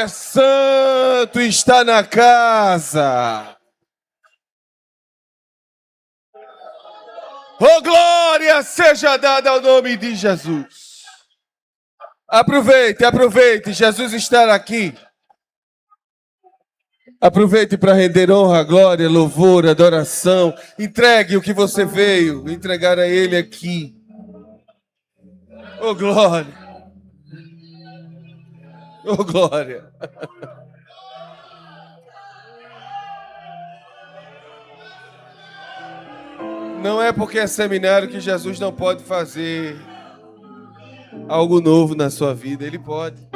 Santo está na casa. Oh, glória seja dada ao nome de Jesus. Aproveite, Jesus está aqui. Aproveite para render honra, glória, louvor, adoração. Entregue o que você veio entregar a Ele aqui. Oh, glória. Oh, glória. Não é porque é seminário que Jesus não pode fazer algo novo na sua vida. Ele pode.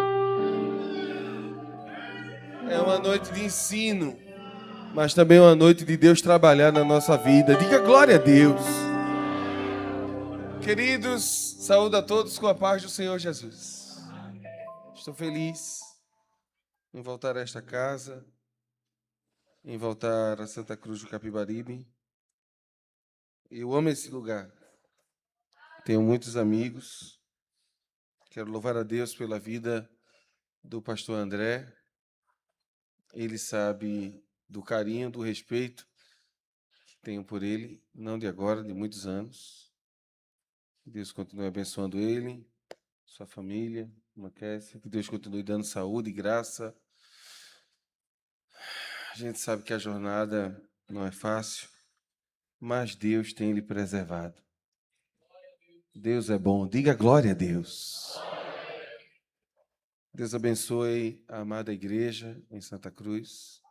É uma noite de ensino, mas também uma noite de Deus trabalhar na nossa vida. Diga glória a Deus. Queridos, saúdo a todos com a paz do Senhor Jesus. Estou feliz em voltar a esta casa, em voltar a Santa Cruz do Capibaribe. Eu amo esse lugar. Tenho muitos amigos. Quero louvar a Deus pela vida do pastor André. Ele sabe do carinho, do respeito que tenho por ele, não de agora, de muitos anos. Deus continue abençoando ele, sua família, Maquécia. Que Deus continue dando saúde e graça. A gente sabe que a jornada não é fácil, mas Deus tem lhe preservado. Deus é bom. Diga glória a Deus. Deus abençoe a amada igreja em Santa Cruz.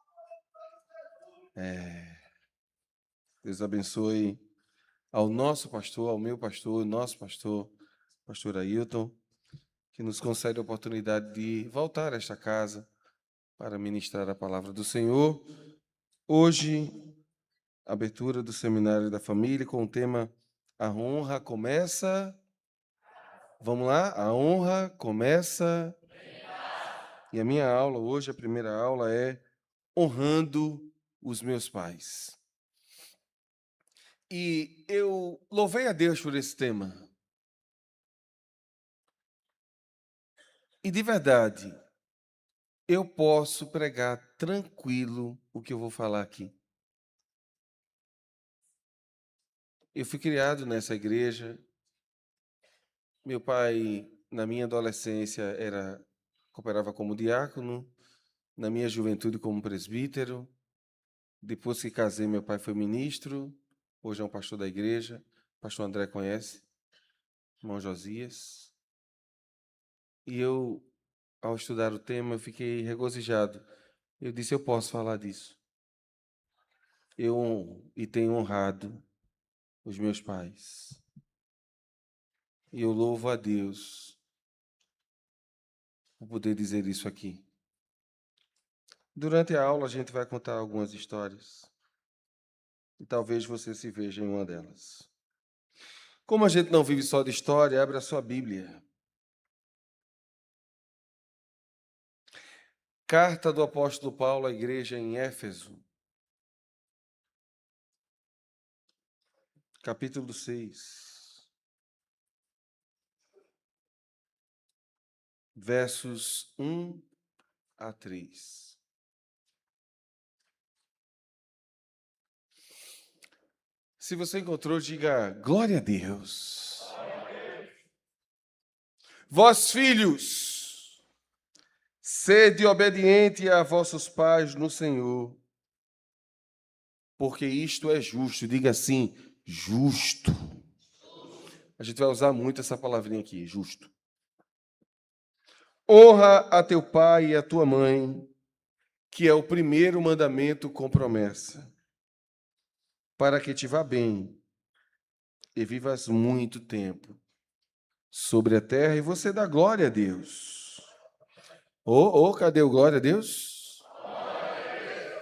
Deus abençoe ao nosso pastor, ao meu pastor, ao nosso pastor, pastor Ailton, que nos concede a oportunidade de voltar a esta casa para ministrar a palavra do Senhor. Hoje, abertura do Seminário da Família com o tema A Honra Começa... Vamos lá? A honra começa... E a minha aula hoje, a primeira aula é Honrando os Meus Pais. E eu louvei a Deus por esse tema. E de verdade, eu posso pregar tranquilo o que eu vou falar aqui. Eu fui criado nessa igreja. Meu pai, na minha adolescência, cooperava como diácono. Na minha juventude, como presbítero. Depois que casei, meu pai foi ministro. Hoje é um pastor da igreja. O pastor André conhece. Irmão Josias. E eu, ao estudar o tema, eu fiquei regozijado. Eu disse, eu posso falar disso. E tenho honrado os meus pais. E eu louvo a Deus por poder dizer isso aqui. Durante a aula, a gente vai contar algumas histórias. E talvez você se veja em uma delas. Como a gente não vive só de história, abre a sua Bíblia. Carta do apóstolo Paulo à igreja em Éfeso. Capítulo 6. Versos 1 a 3. Se você encontrou, diga glória a Deus. Vós, filhos, sede obediente a vossos pais no Senhor, porque isto é justo. Diga assim, justo. A gente vai usar muito essa palavrinha aqui, justo. Honra a teu pai e a tua mãe, que é o primeiro mandamento com promessa, para que te vá bem e vivas muito tempo sobre a terra, e você dá glória a Deus. Cadê o glória a Deus?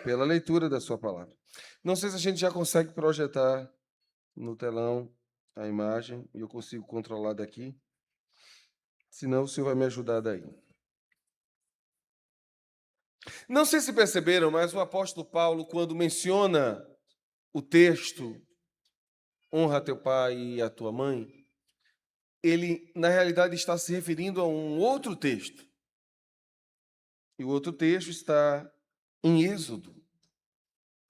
Pela leitura da sua palavra. Não sei se a gente já consegue projetar no telão a imagem, e eu consigo controlar daqui. Senão, o senhor vai me ajudar daí. Não sei se perceberam, mas o apóstolo Paulo, quando menciona o texto, honra a teu pai e a tua mãe, ele, na realidade, está se referindo a um outro texto. E o outro texto está em Êxodo,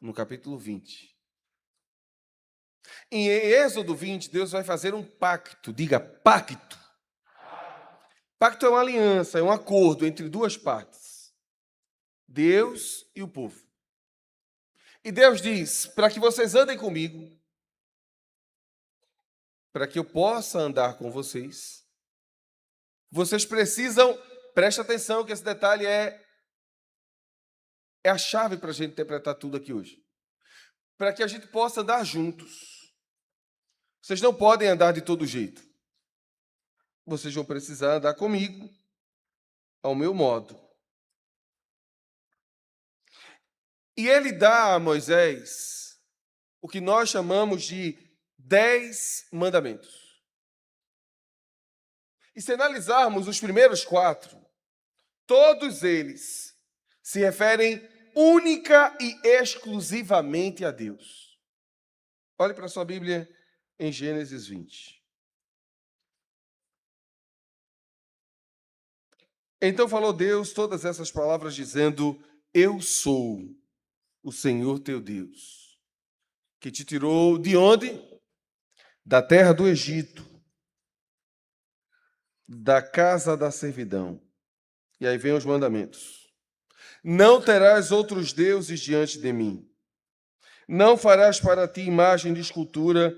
no capítulo 20. Em Êxodo 20, Deus vai fazer um pacto. Diga, pacto. Pacto é uma aliança, é um acordo entre duas partes. Deus e o povo. E Deus diz, para que vocês andem comigo, para que eu possa andar com vocês, vocês precisam, preste atenção que esse detalhe é a chave para a gente interpretar tudo aqui hoje. Para que a gente possa andar juntos. Vocês não podem andar de todo jeito. Vocês vão precisar andar comigo, ao meu modo. E ele dá a Moisés o que nós chamamos de 10 mandamentos. E se analisarmos os primeiros 4, todos eles se referem única e exclusivamente a Deus. Olhe para a sua Bíblia em Gênesis 20. Então falou Deus todas essas palavras, dizendo: Eu sou o Senhor teu Deus, que te tirou de onde? Da terra do Egito, da casa da servidão. E aí vem os mandamentos. Não terás outros deuses diante de mim. Não farás para ti imagem de escultura,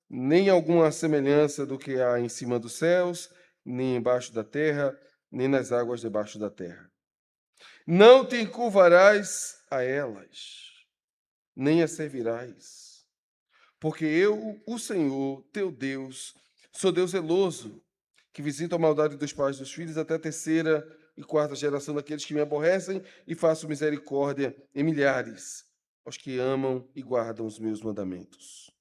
nem alguma semelhança do que há em cima dos céus, nem embaixo da terra, nem nas águas debaixo da terra. Não te encurvarás a elas, nem as servirás, porque eu, o Senhor, teu Deus, sou Deus zeloso, que visita a maldade dos pais e dos filhos até a terceira e quarta geração daqueles que me aborrecem, e faço misericórdia em milhares aos que amam e guardam os meus mandamentos.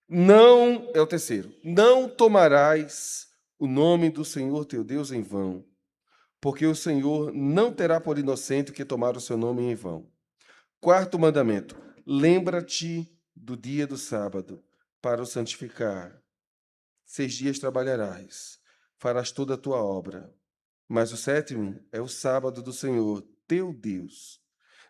Não, é o terceiro, não tomarás o nome do Senhor teu Deus em vão, porque o Senhor não terá por inocente o que tomar o seu nome em vão. Quarto mandamento, lembra-te do dia do sábado, para o santificar. 6 dias trabalharás, farás toda a tua obra, mas o sétimo é o sábado do Senhor, teu Deus.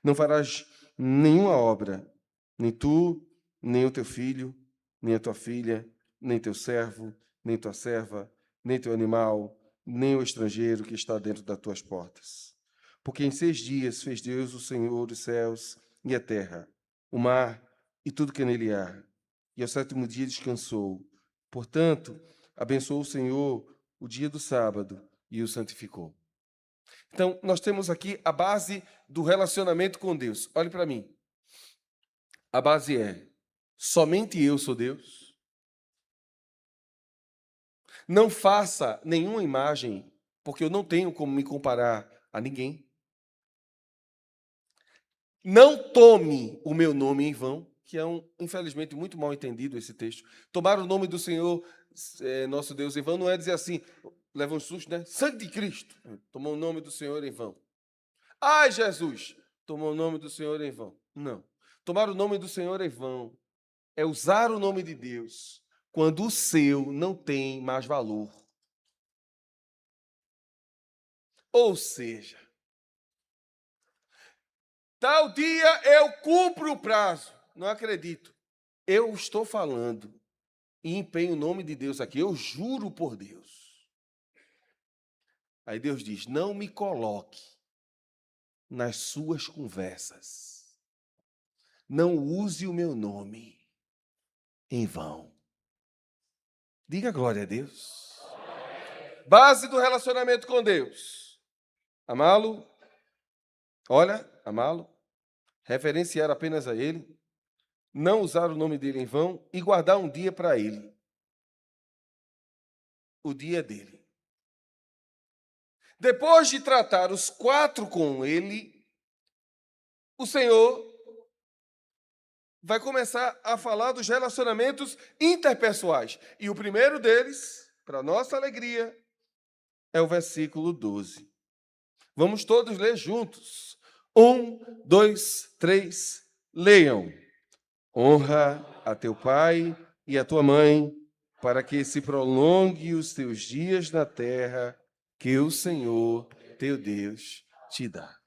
Não farás nenhuma obra, nem tu, nem o teu filho, nem a tua filha, nem teu servo, nem tua serva, nem teu animal, nem o estrangeiro que está dentro das tuas portas. Porque em 6 dias fez Deus, o Senhor, os céus e a terra, o mar e tudo que nele há. E ao 7º dia descansou. Portanto, abençoou o Senhor o dia do sábado e o santificou. Então, nós temos aqui a base do relacionamento com Deus. Olhe para mim. A base é: somente eu sou Deus. Não faça nenhuma imagem, porque eu não tenho como me comparar a ninguém. Não tome o meu nome em vão, que é infelizmente, muito mal entendido esse texto. Tomar o nome do Senhor, nosso Deus, em vão, não é dizer assim, leva um susto, né? Sangue de Cristo, tomou o nome do Senhor em vão. Ai, Jesus, tomou o nome do Senhor em vão. Não. Tomar o nome do Senhor em vão é usar o nome de Deus quando o seu não tem mais valor. Ou seja, tal dia eu cumpro o prazo. Não acredito. Eu estou falando e empenho o nome de Deus aqui. Eu juro por Deus. Aí Deus diz: não me coloque nas suas conversas. Não use o meu nome em vão. Diga glória a Deus. Base do relacionamento com Deus: amá-lo. Olha, amá-lo. Referenciar apenas a Ele. Não usar o nome dele em vão e guardar um dia para Ele. O dia dele. Depois de tratar os 4 com Ele, o Senhor vai começar a falar dos relacionamentos interpessoais. E o primeiro deles, para nossa alegria, é o versículo 12. Vamos todos ler juntos. 1, 2, 3, leiam. Honra a teu pai e a tua mãe, para que se prolongue os teus dias na terra que o Senhor, teu Deus, te dá.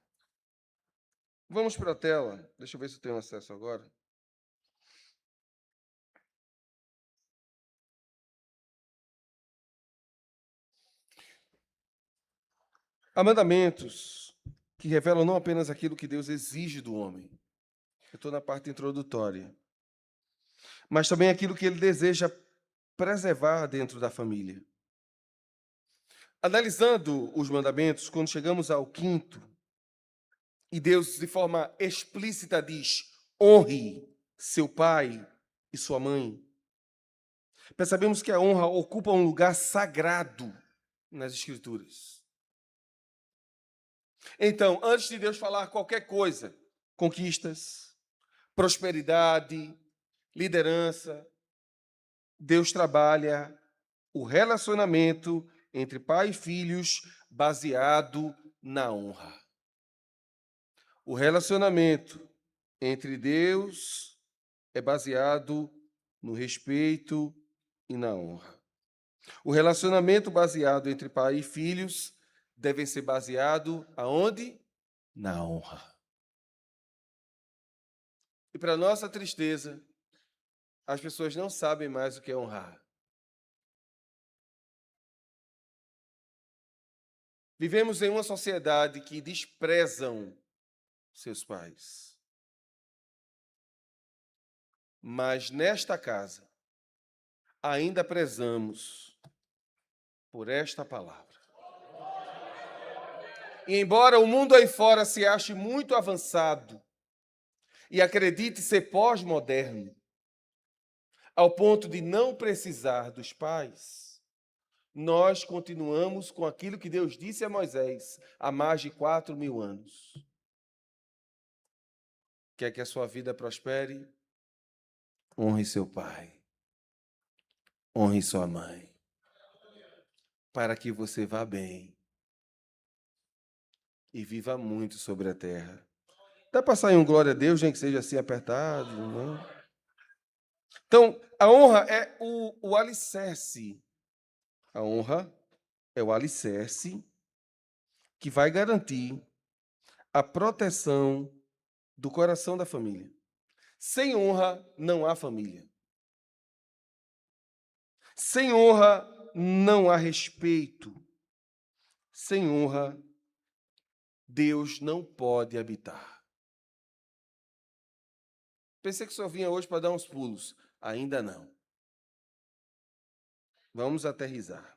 Vamos para a tela. Deixa eu ver se eu tenho acesso agora. Há mandamentos que revelam não apenas aquilo que Deus exige do homem. Eu estou na parte introdutória. Mas também aquilo que ele deseja preservar dentro da família. Analisando os mandamentos, quando chegamos ao quinto, e Deus de forma explícita diz: honre seu pai e sua mãe. Percebemos que a honra ocupa um lugar sagrado nas Escrituras. Então, antes de Deus falar qualquer coisa, conquistas, prosperidade, liderança, Deus trabalha o relacionamento entre pai e filhos baseado na honra. O relacionamento entre Deus é baseado no respeito e na honra. O relacionamento baseado entre pai e filhos deve ser baseado aonde? Na honra. E para nossa tristeza, as pessoas não sabem mais o que é honrar. Vivemos em uma sociedade que desprezam seus pais. Mas nesta casa, ainda prezamos por esta palavra. E embora o mundo aí fora se ache muito avançado e acredite ser pós-moderno, ao ponto de não precisar dos pais, nós continuamos com aquilo que Deus disse a Moisés há mais de 4.000 anos. Quer que a sua vida prospere? Honre seu pai. Honre sua mãe. Para que você vá bem e viva muito sobre a terra. Dá para sair um glória a Deus, nem que seja assim apertado, não? Então, a honra é o alicerce. A honra é o alicerce que vai garantir a proteção do coração da família. Sem honra, não há família. Sem honra, não há respeito. Sem honra, Deus não pode habitar. Pensei que só vinha hoje para dar uns pulos. Ainda não. Vamos aterrissar.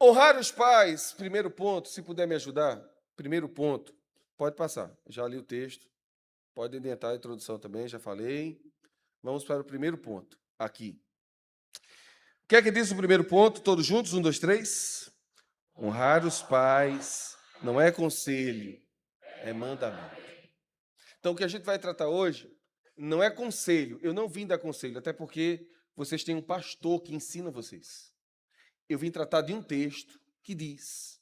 Honrar os pais, primeiro ponto, se puder me ajudar. Primeiro ponto, pode passar. Já li o texto. Pode adiantar a introdução também, já falei. Vamos para o primeiro ponto, aqui. O que é que diz o primeiro ponto? Todos juntos? 1, 2, 3. Honrar os pais não é conselho, é mandamento. Então, o que a gente vai tratar hoje não é conselho. Eu não vim dar conselho, até porque vocês têm um pastor que ensina vocês. Eu vim tratar de um texto que diz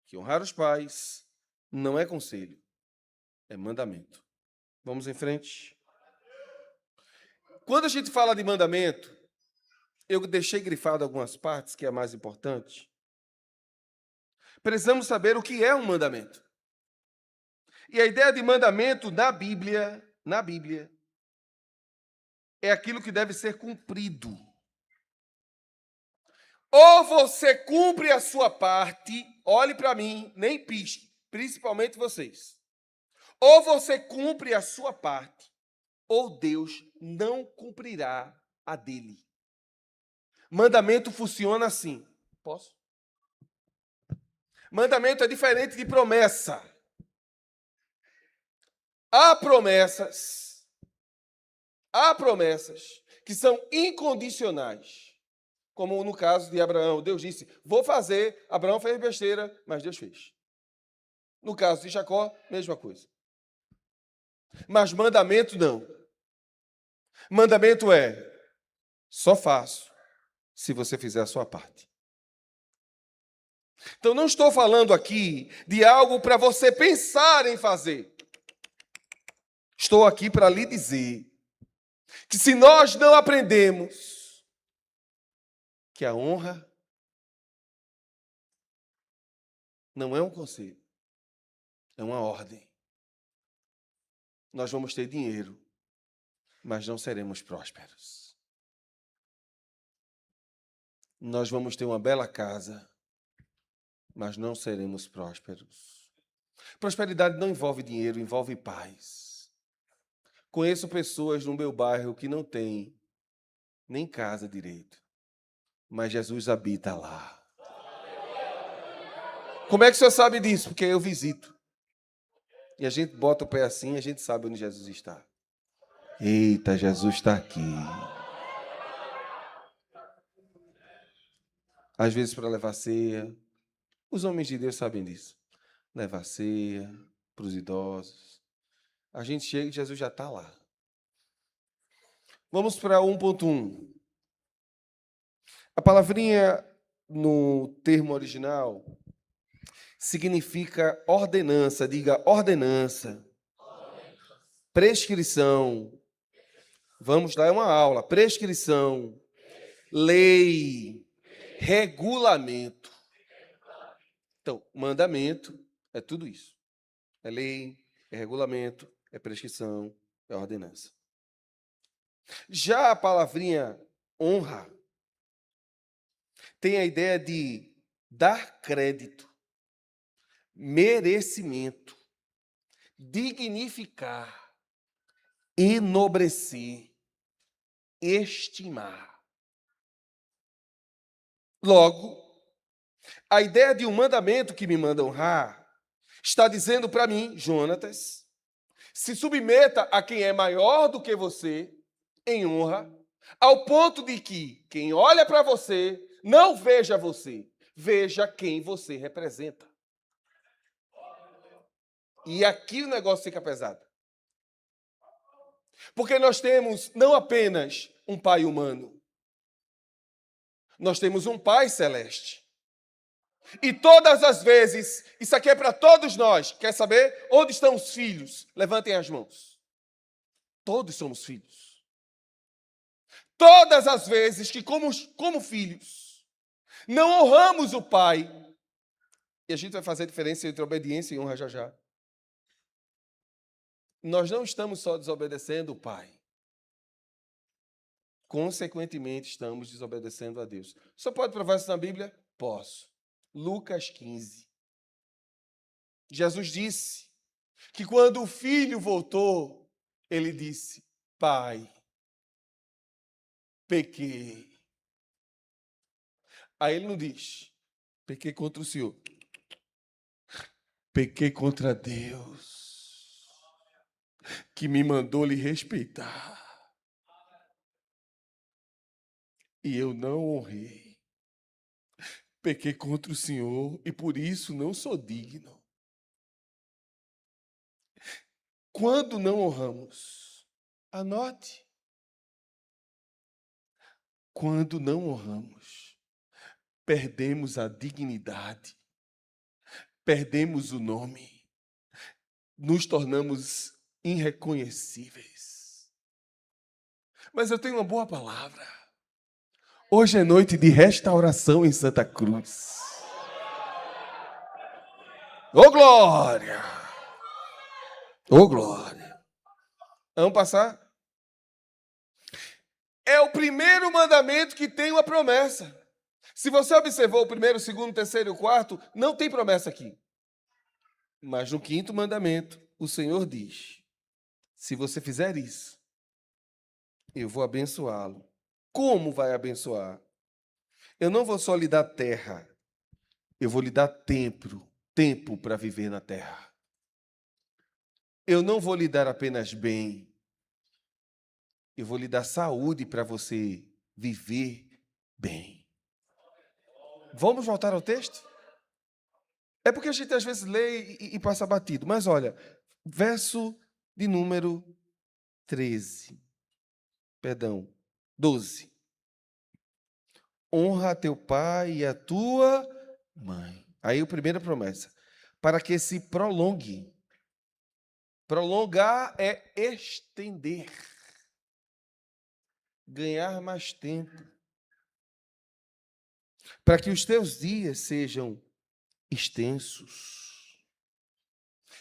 que honrar os pais não é conselho, é mandamento. Vamos em frente. Quando a gente fala de mandamento, eu deixei grifado algumas partes, que é a mais importante. Precisamos saber o que é um mandamento. E a ideia de mandamento na Bíblia, é aquilo que deve ser cumprido. Ou você cumpre a sua parte, olhe para mim, nem pisque, principalmente vocês. Ou você cumpre a sua parte, ou Deus não cumprirá a dele. Mandamento funciona assim. Posso? Mandamento é diferente de promessa. Há promessas que são incondicionais. Como no caso de Abraão, Deus disse, vou fazer. Abraão fez besteira, mas Deus fez. No caso de Jacó, mesma coisa. Mas mandamento não. Mandamento é, só faço se você fizer a sua parte. Então, não estou falando aqui de algo para você pensar em fazer. Estou aqui para lhe dizer que se nós não aprendemos que a honra Não é um conselho, é uma ordem. Nós vamos ter dinheiro, mas não seremos prósperos. Nós vamos ter uma bela casa, mas não seremos prósperos. Prosperidade não envolve dinheiro, envolve paz. Conheço pessoas no meu bairro que não têm nem casa direito, mas Jesus habita lá. Como é que o senhor sabe disso? Porque eu visito. E a gente bota o pé assim e a gente sabe onde Jesus está. Eita, Jesus está aqui. Às vezes para levar ceia. Os homens de Deus sabem disso. Levar ceia para os idosos. A gente chega e Jesus já está lá. Vamos para 1.1. A palavrinha no termo original significa ordenança. Diga ordenança. Prescrição. Vamos lá, é uma aula. Prescrição. Lei. Regulamento. Então, mandamento é tudo isso. É lei, é regulamento, é prescrição, é ordenança. Já a palavrinha honra tem a ideia de dar crédito, merecimento, dignificar, enobrecer, estimar. Logo, a ideia de um mandamento que me manda honrar está dizendo para mim, Jonatas, se submeta a quem é maior do que você em honra, ao ponto de que quem olha para você não veja você, veja quem você representa. E aqui o negócio fica pesado. Porque nós temos não apenas um pai humano, nós temos um pai celeste. E todas as vezes, isso aqui é para todos nós. Quer saber onde estão os filhos? Levantem as mãos. Todos somos filhos. Todas as vezes que, como filhos, não honramos o pai, e a gente vai fazer a diferença entre obediência e honra já já. Nós não estamos só desobedecendo o pai. Consequentemente, estamos desobedecendo a Deus. Só pode provar isso na Bíblia? Posso. Lucas 15. Jesus disse que quando o filho voltou, ele disse: Pai, pequei. Aí ele não diz: pequei contra o Senhor. Pequei contra Deus, que me mandou lhe respeitar. E eu não honrei. Pequei contra o Senhor e por isso não sou digno. Quando não honramos, anote. Quando não honramos, perdemos a dignidade, perdemos o nome, nos tornamos irreconhecíveis. Mas eu tenho uma boa palavra. Hoje é noite de restauração em Santa Cruz. Ô glória! Ô glória! Vamos passar? É o primeiro mandamento que tem uma promessa. Se você observou o primeiro, o segundo, o terceiro e o quarto, não tem promessa aqui. Mas no quinto mandamento, o Senhor diz: se você fizer isso, eu vou abençoá-lo. Como vai abençoar? Eu não vou só lhe dar terra, eu vou lhe dar tempo para viver na terra. Eu não vou lhe dar apenas bem, eu vou lhe dar saúde para você viver bem. Vamos voltar ao texto? É porque a gente às vezes lê e passa batido. Mas olha, verso de número 13. Perdão, 12. Honra a teu pai e a tua mãe. Aí a primeira promessa. Para que se prolongue. Prolongar é estender. Ganhar mais tempo. Para que os teus dias sejam extensos.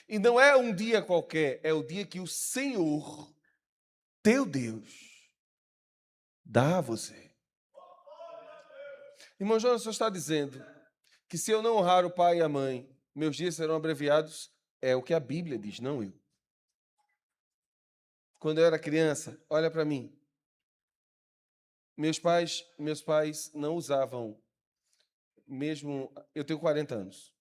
E não é um dia qualquer, é o dia que o Senhor, teu Deus, dá a você. Irmão Jonas, o senhor está dizendo que se eu não honrar o pai e a mãe, meus dias serão abreviados. É o que a Bíblia diz, não eu. Quando eu era criança, olha para mim. Meus pais não usavam, mesmo, eu tenho 40 anos.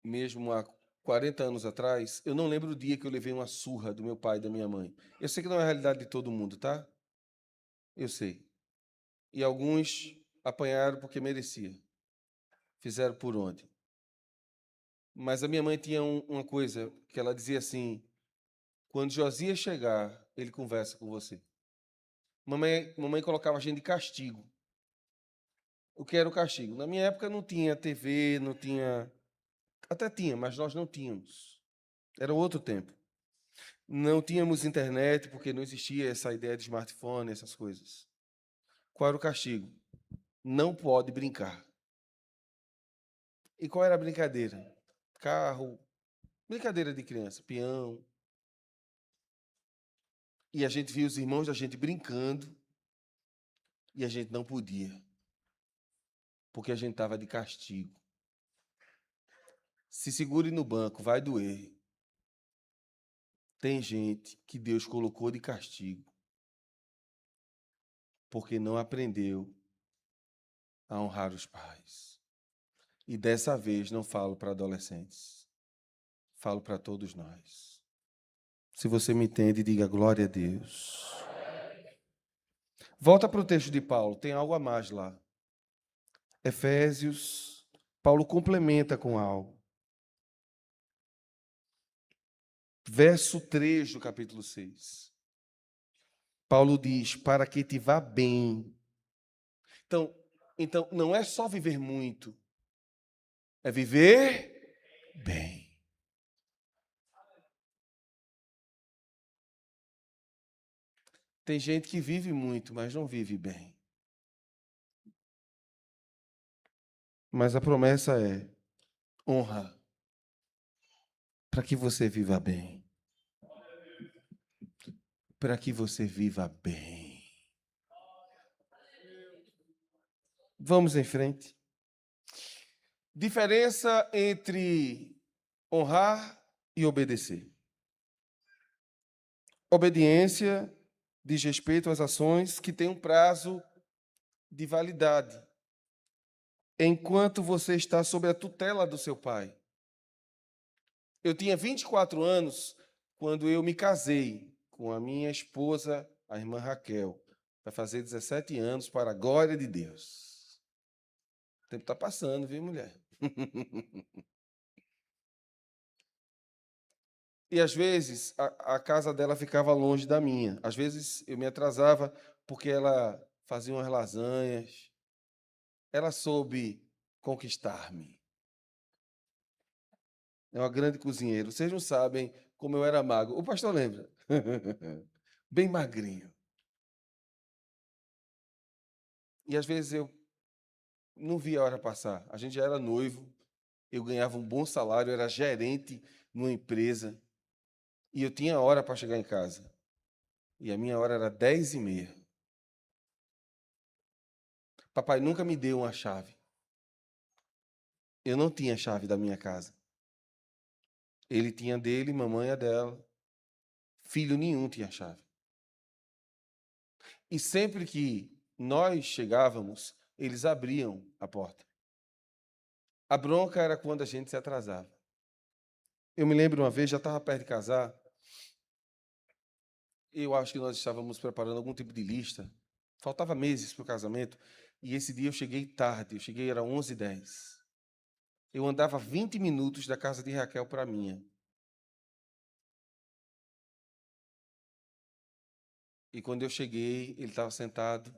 Mesmo há 40 anos atrás, eu não lembro o dia que eu levei uma surra do meu pai e da minha mãe. Eu sei que não é a realidade de todo mundo, tá? Eu sei. E alguns apanharam porque merecia. Fizeram por onde? Mas a minha mãe tinha uma coisa que ela dizia assim: quando Josias chegar, ele conversa com você. Mamãe colocava a gente de castigo. O que era o castigo? Na minha época não tinha TV, não tinha. Até tinha, mas nós não tínhamos. Era outro tempo. Não tínhamos internet, porque não existia essa ideia de smartphone, essas coisas. Qual era o castigo? Não pode brincar. E qual era a brincadeira? Carro, brincadeira de criança, peão. E a gente via os irmãos da gente brincando e a gente não podia, porque a gente estava de castigo. Se segure no banco, vai doer. Tem gente que Deus colocou de castigo porque não aprendeu a honrar os pais. E dessa vez não falo para adolescentes, falo para todos nós. Se você me entende, diga glória a Deus. Volta para o texto de Paulo, tem algo a mais lá. Efésios, Paulo complementa com algo. Verso 3 do capítulo 6. Paulo diz: para que te vá bem. Então, não é só viver muito, é viver bem. Tem gente que vive muito, mas não vive bem. Mas a promessa é honra, para que você viva bem. Para que você viva bem. Vamos em frente. Diferença entre honrar e obedecer. Obediência diz respeito às ações que têm um prazo de validade, enquanto você está sob a tutela do seu pai. Eu tinha 24 anos quando eu me casei com a minha esposa, a irmã Raquel. Vai fazer 17 anos, para a glória de Deus. O tempo está passando, viu, mulher? E às vezes a casa dela ficava longe da minha. Às vezes eu me atrasava porque ela fazia umas lasanhas. Ela soube conquistar-me. É uma grande cozinheira. Vocês não sabem como eu era magro. O pastor lembra? Bem magrinho. E às vezes eu não via a hora passar. A gente já era noivo, eu ganhava um bom salário, eu era gerente numa empresa e eu tinha hora para chegar em casa. E a minha hora era 10h30. Papai nunca me deu uma chave. Eu não tinha a chave da minha casa. Ele tinha dele, mamãe a dela. Filho nenhum tinha chave. E sempre que nós chegávamos, eles abriam a porta. A bronca era quando a gente se atrasava. Eu me lembro uma vez, já estava perto de casar, eu acho que nós estávamos preparando algum tipo de lista. Faltava meses para o casamento. E esse dia eu cheguei tarde. Eu cheguei, era 11h10. Eu andava 20 minutos da casa de Raquel para a minha. E quando eu cheguei, ele estava sentado.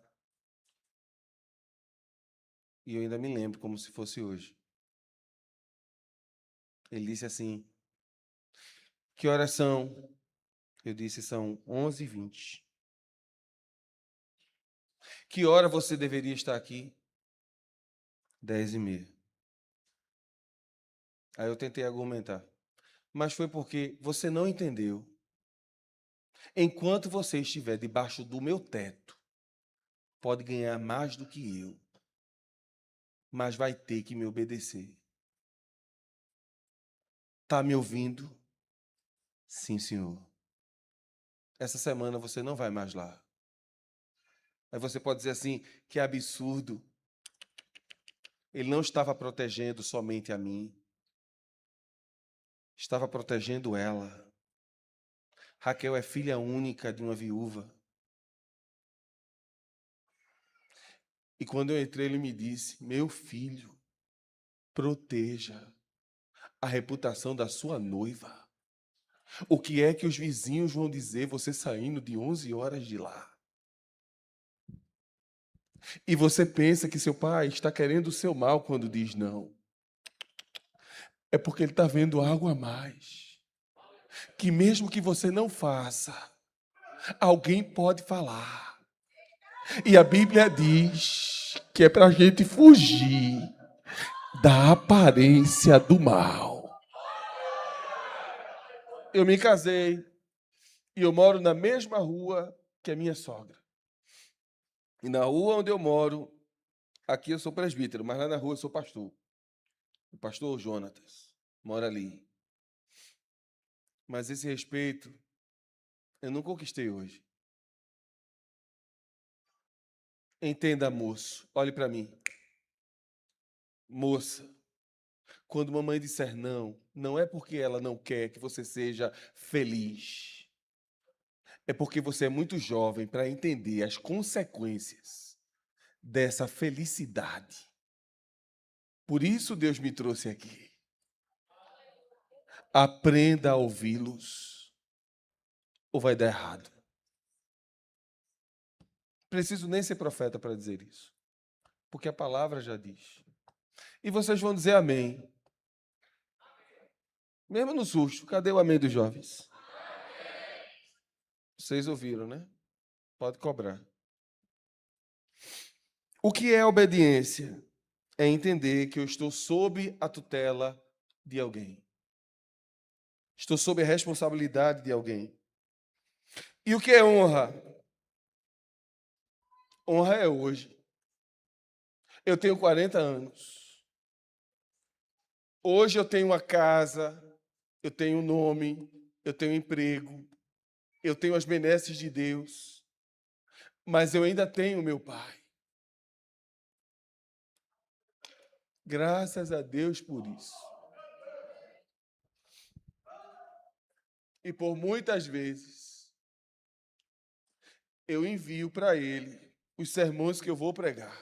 E eu ainda me lembro como se fosse hoje. Ele disse assim: que horas são? Eu disse: são 11h20. Que hora você deveria estar aqui? 10h30. Aí eu tentei argumentar. Mas foi porque você não entendeu. Enquanto você estiver debaixo do meu teto, pode ganhar mais do que eu, mas vai ter que me obedecer. Tá me ouvindo? Sim, senhor. Essa semana você não vai mais lá. Aí você pode dizer assim, que absurdo. Ele não estava protegendo somente a mim. Estava protegendo ela. Raquel é filha única de uma viúva. E quando eu entrei, ele me disse, meu filho, proteja a reputação da sua noiva. O que é que os vizinhos vão dizer você saindo de 11 horas de lá? E você pensa que seu pai está querendo o seu mal quando diz não. É porque ele está vendo algo a mais. Que mesmo que você não faça, alguém pode falar. E a Bíblia diz que é para a gente fugir da aparência do mal. Eu me casei e eu moro na mesma rua que a minha sogra. E na rua onde eu moro, aqui eu sou presbítero, mas lá na rua eu sou pastor. O pastor Jonatas mora ali. Mas esse respeito eu não conquistei hoje. Entenda, moço, olhe para mim. Moça, quando mamãe disser não, não é porque ela não quer que você seja feliz. É porque você é muito jovem para entender as consequências dessa felicidade. Por isso Deus me trouxe aqui. Aprenda a ouvi-los ou vai dar errado. Preciso nem ser profeta para dizer isso, porque a palavra já diz. E vocês vão dizer amém. Mesmo no susto, cadê o amém dos jovens? Vocês ouviram, né? Pode cobrar. O que é obediência? É entender que eu estou sob a tutela de alguém. Estou sob a responsabilidade de alguém. E o que é honra? Honra é hoje. Eu tenho 40 anos. Hoje eu tenho uma casa, eu tenho um nome, eu tenho um emprego, eu tenho as benesses de Deus, mas eu ainda tenho meu pai. Graças a Deus por isso. E por muitas vezes eu envio para ele os sermões que eu vou pregar.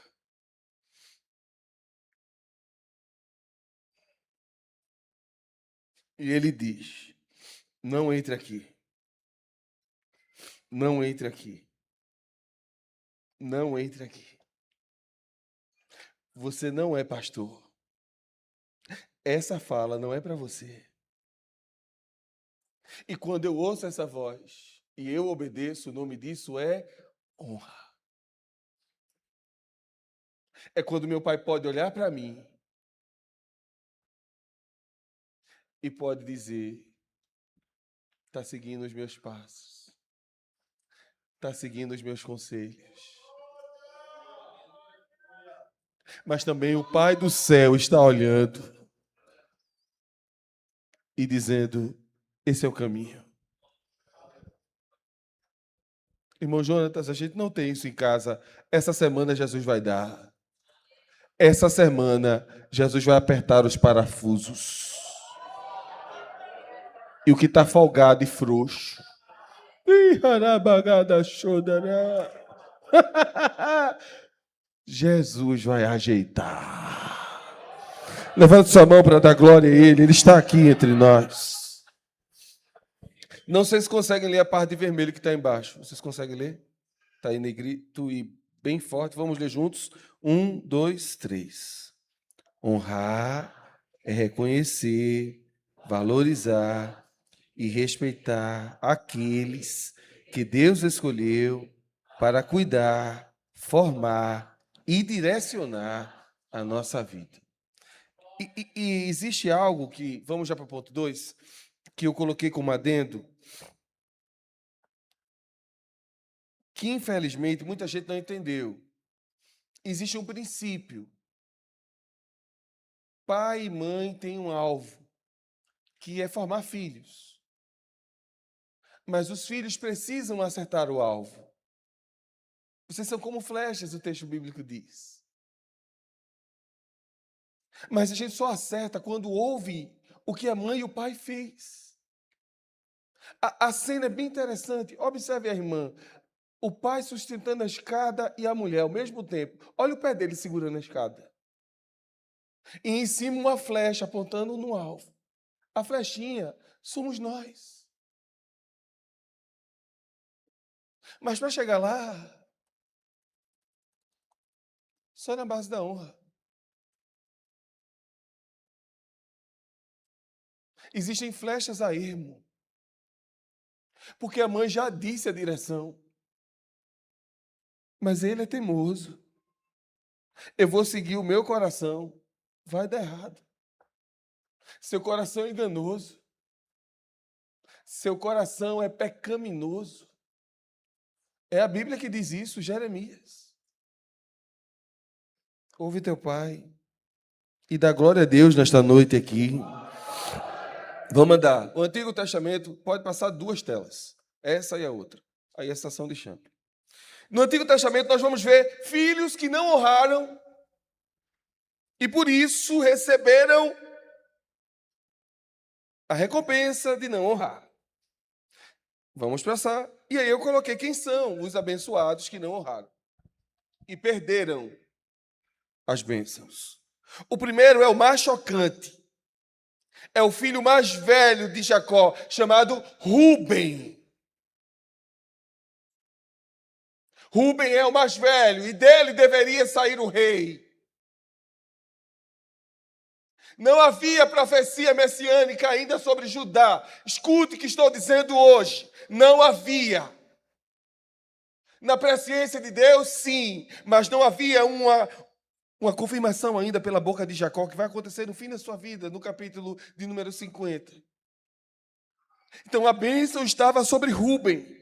E ele diz: não entre aqui. Não entre aqui. Não entre aqui. Você não é pastor. Essa fala não é para você. E quando eu ouço essa voz e eu obedeço, o nome disso é honra. É quando meu pai pode olhar para mim e pode dizer: está seguindo os meus passos, está seguindo os meus conselhos. Mas também o Pai do céu está olhando e dizendo: esse é o caminho. Irmão Jonatas, a gente não tem isso em casa. Essa semana Jesus vai dar. Essa semana Jesus vai apertar os parafusos. E o que está folgado e frouxo. Jesus vai ajeitar. Levante sua mão para dar glória a Ele. Ele está aqui entre nós. Não sei se conseguem ler a parte de vermelho que está embaixo. Vocês conseguem ler? Está em negrito e bem forte. Vamos ler juntos? 1, 2, 3. Honrar é reconhecer, valorizar e respeitar aqueles que Deus escolheu para cuidar, formar e direcionar a nossa vida. E existe algo que, vamos já para o ponto 2, que eu coloquei como adendo, que infelizmente muita gente não entendeu. Existe um princípio. Pai e mãe têm um alvo, que é formar filhos. Mas os filhos precisam acertar o alvo. Vocês são como flechas, o texto bíblico diz. Mas a gente só acerta quando ouve o que a mãe e o pai fez. A cena é bem interessante. Observe a irmã. O pai sustentando a escada e a mulher ao mesmo tempo. Olha o pé dele segurando a escada. E em cima uma flecha apontando no alvo. A flechinha somos nós. Mas para chegar lá, só na base da honra. Existem flechas a ermo. Porque a mãe já disse a direção. Mas ele é teimoso. Eu vou seguir o meu coração. Vai dar errado. Seu coração é enganoso. Seu coração é pecaminoso. É a Bíblia que diz isso, Jeremias. Ouve teu pai. E dá glória a Deus nesta noite aqui. Vamos andar. O Antigo Testamento pode passar 2 telas. Essa e a outra. Aí a estação de chão. No Antigo Testamento nós vamos ver filhos que não honraram e por isso receberam a recompensa de não honrar. Vamos passar. E aí eu coloquei quem são os abençoados que não honraram e perderam as bênçãos. O primeiro é o mais chocante. É o filho mais velho de Jacó, chamado Rúben. Rúben é o mais velho e dele deveria sair o rei. Não havia profecia messiânica ainda sobre Judá. Escute o que estou dizendo hoje. Não havia. Na presciência de Deus, sim, mas não havia uma confirmação ainda pela boca de Jacó que vai acontecer no fim da sua vida, no capítulo de número 50. Então a bênção estava sobre Rúben.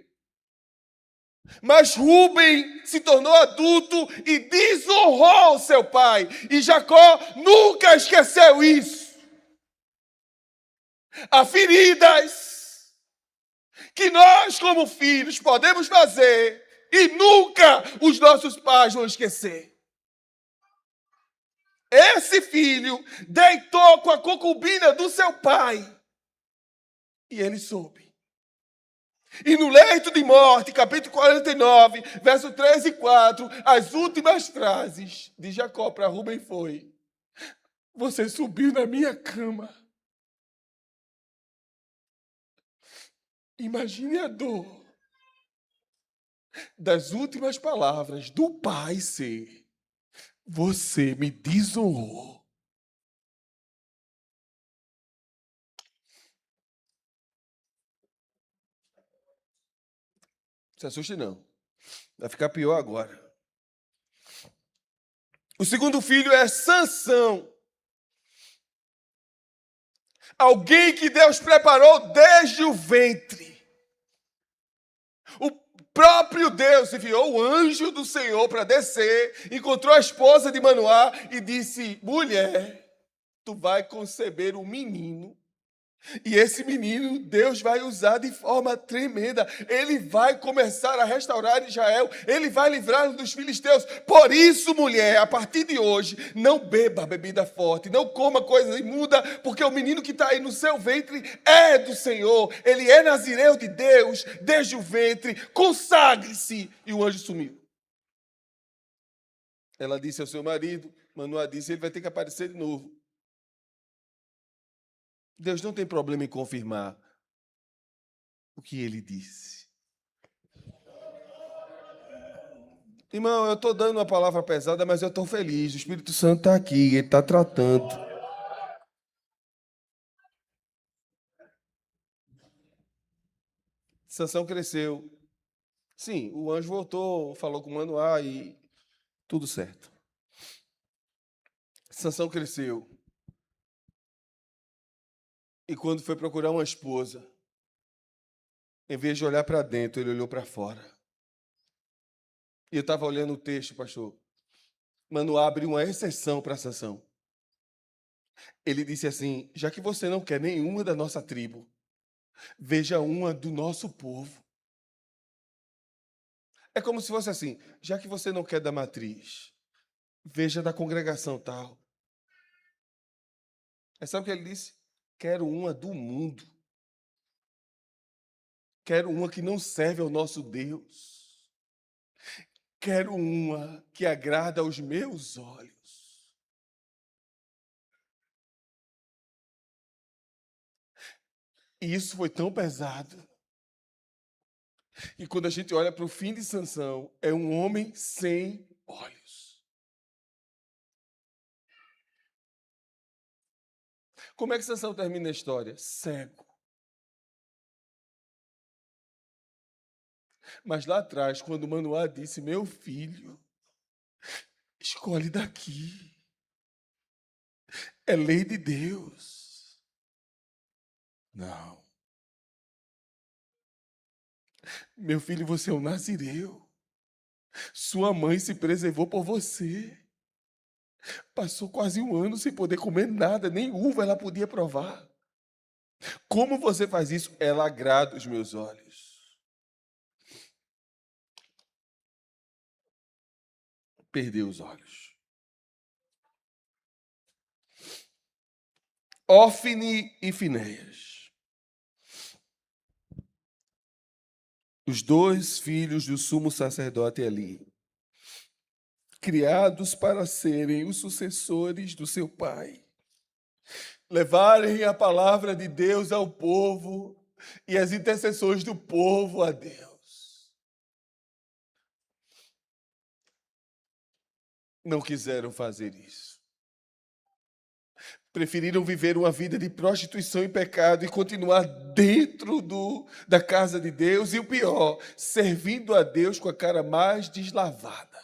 Mas Rúben se tornou adulto e desonrou seu pai. E Jacó nunca esqueceu isso. Há feridas que nós, como filhos, podemos fazer e nunca os nossos pais vão esquecer. Esse filho deitou com a concubina do seu pai e ele soube. E no leito de morte, capítulo 49, verso 3 e 4, as últimas frases de Jacó para Rúben foi: você subiu na minha cama. Imagine a dor das últimas palavras do pai ser: você me desonrou. Se assuste não. Vai ficar pior agora. O segundo filho é Sansão. Alguém que Deus preparou desde o ventre. O próprio Deus enviou o anjo do Senhor para descer, encontrou a esposa de Manoá e disse: mulher, tu vai conceber um menino. E esse menino Deus vai usar de forma tremenda. Ele vai começar a restaurar Israel. Ele vai livrá-lo dos filisteus. Por isso, mulher, a partir de hoje, não beba bebida forte. Não coma coisa imunda, porque o menino que está aí no seu ventre é do Senhor. Ele é nazireu de Deus desde o ventre. Consagre-se. E o anjo sumiu. Ela disse ao seu marido, Manoá disse, ele vai ter que aparecer de novo. Deus não tem problema em confirmar o que ele disse. Irmão, eu estou dando uma palavra pesada, mas eu estou feliz. O Espírito Santo está aqui, ele está tratando. Sansão cresceu. Sim, o anjo voltou, falou com Manoá e tudo certo. Sansão cresceu. E quando foi procurar uma esposa, em vez de olhar para dentro, ele olhou para fora. E eu estava olhando o texto, pastor. Mano, abre uma exceção para Sansão. Ele disse assim: já que você não quer nenhuma da nossa tribo, veja uma do nosso povo. É como se fosse assim: já que você não quer da matriz, veja da congregação tal. Sabe o que ele disse? Quero uma do mundo. Quero uma que não serve ao nosso Deus. Quero uma que agrada aos meus olhos. E isso foi tão pesado. E quando a gente olha para o fim de Sansão, é um homem sem olhos. Como é que Sansão termina a história? Cego. Mas lá atrás, quando Manoá disse: meu filho, escolhe daqui. É lei de Deus. Não. Meu filho, você é um nazireu. Sua mãe se preservou por você. Passou quase um ano sem poder comer nada, nem uva ela podia provar. Como você faz isso? Ela agrada os meus olhos. Perdeu os olhos. Ófine e Finéias. Os dois filhos do sumo sacerdote Eli, criados para serem os sucessores do seu pai, levarem a palavra de Deus ao povo e as intercessões do povo a Deus. Não quiseram fazer isso. Preferiram viver uma vida de prostituição e pecado e continuar dentro da casa de Deus e, o pior, servindo a Deus com a cara mais deslavada.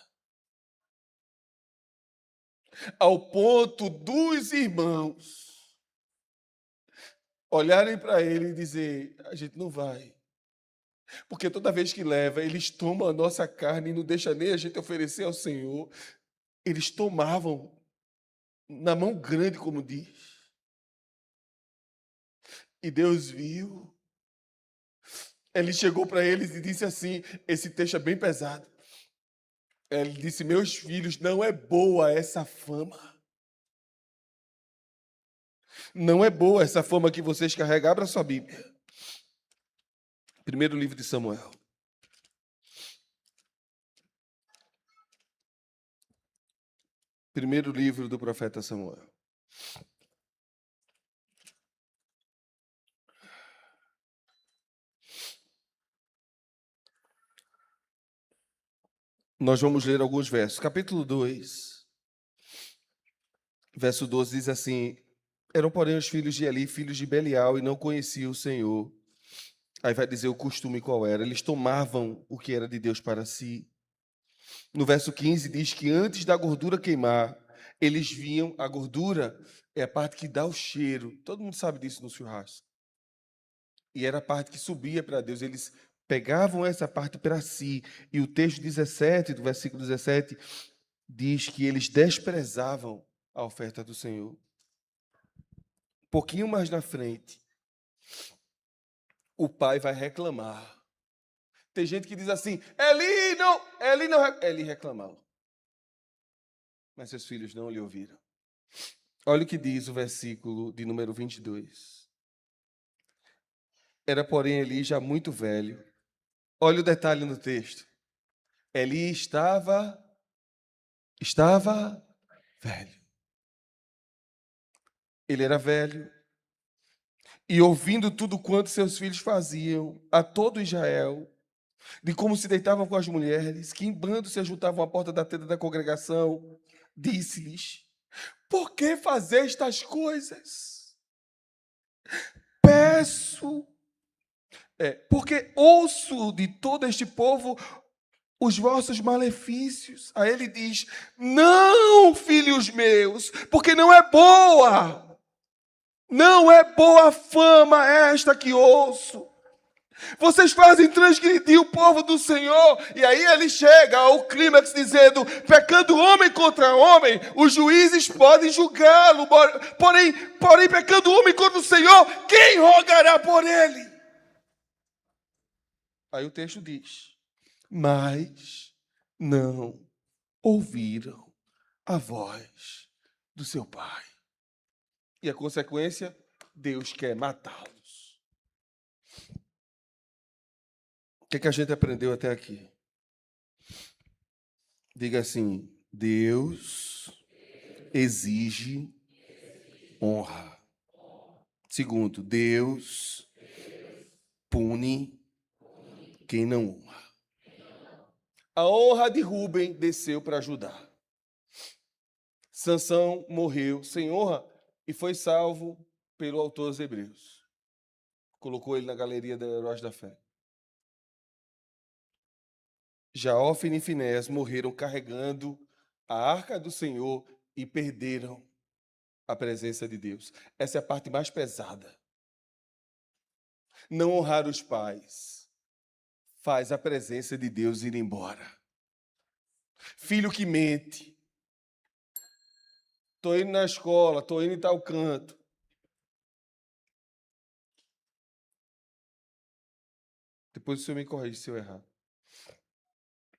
Ao ponto dos irmãos olharem para ele e dizer: a gente não vai. Porque toda vez que leva, eles tomam a nossa carne e não deixam nem a gente oferecer ao Senhor. Eles tomavam na mão grande, como diz. E Deus viu. Ele chegou para eles e disse assim, esse texto é bem pesado. Ele disse: meus filhos, não é boa essa fama. Não é boa essa fama que vocês carregam. Abra sua Bíblia. Primeiro livro de Samuel. Primeiro livro do profeta Samuel. Nós vamos ler alguns versos. Capítulo 2, verso 12 diz assim: eram, porém, os filhos de Eli, filhos de Belial, e não conheciam o Senhor. Aí vai dizer o costume qual era. Eles tomavam o que era de Deus para si. No verso 15 diz que antes da gordura queimar, eles viam a gordura, é a parte que dá o cheiro. Todo mundo sabe disso no churrasco. E era a parte que subia para Deus. Eles pegavam essa parte para si. E o texto 17, do versículo 17, diz que eles desprezavam a oferta do Senhor. Um pouquinho mais na frente, o pai vai reclamar. Tem gente que diz assim: Eli reclamava. Mas seus filhos não lhe ouviram. Olha o que diz o versículo de número 22. Era, porém, Eli já muito velho. Olha o detalhe no texto. Eli estava velho. Ele era velho. E ouvindo tudo quanto seus filhos faziam, a todo Israel, de como se deitavam com as mulheres, que em bando se ajuntavam à porta da tenda da congregação, disse-lhes: por que fazer estas coisas? Peço, porque ouço de todo este povo os vossos malefícios. Aí ele diz: não, filhos meus, porque não é boa. Não é boa fama esta que ouço. Vocês fazem transgredir o povo do Senhor. E aí ele chega ao clímax dizendo: pecando homem contra homem, os juízes podem julgá-lo. Porém, pecando homem contra o Senhor, quem rogará por ele? Aí o texto diz: mas não ouviram a voz do seu pai. E a consequência, Deus quer matá-los. O que é que a gente aprendeu até aqui? Diga assim: Deus exige honra. Segundo, Deus pune quem não honra. A honra de Rúben desceu para ajudar. Sansão morreu sem honra e foi salvo pelo autor dos Hebreus. Colocou ele na galeria dos heróis da fé. Já Hófni e Finés morreram carregando a arca do Senhor e perderam a presença de Deus. Essa é a parte mais pesada. Não honrar os pais faz a presença de Deus ir embora. Filho que mente. Estou indo na escola, estou indo em tal canto. Depois o Senhor me corrige se eu errar.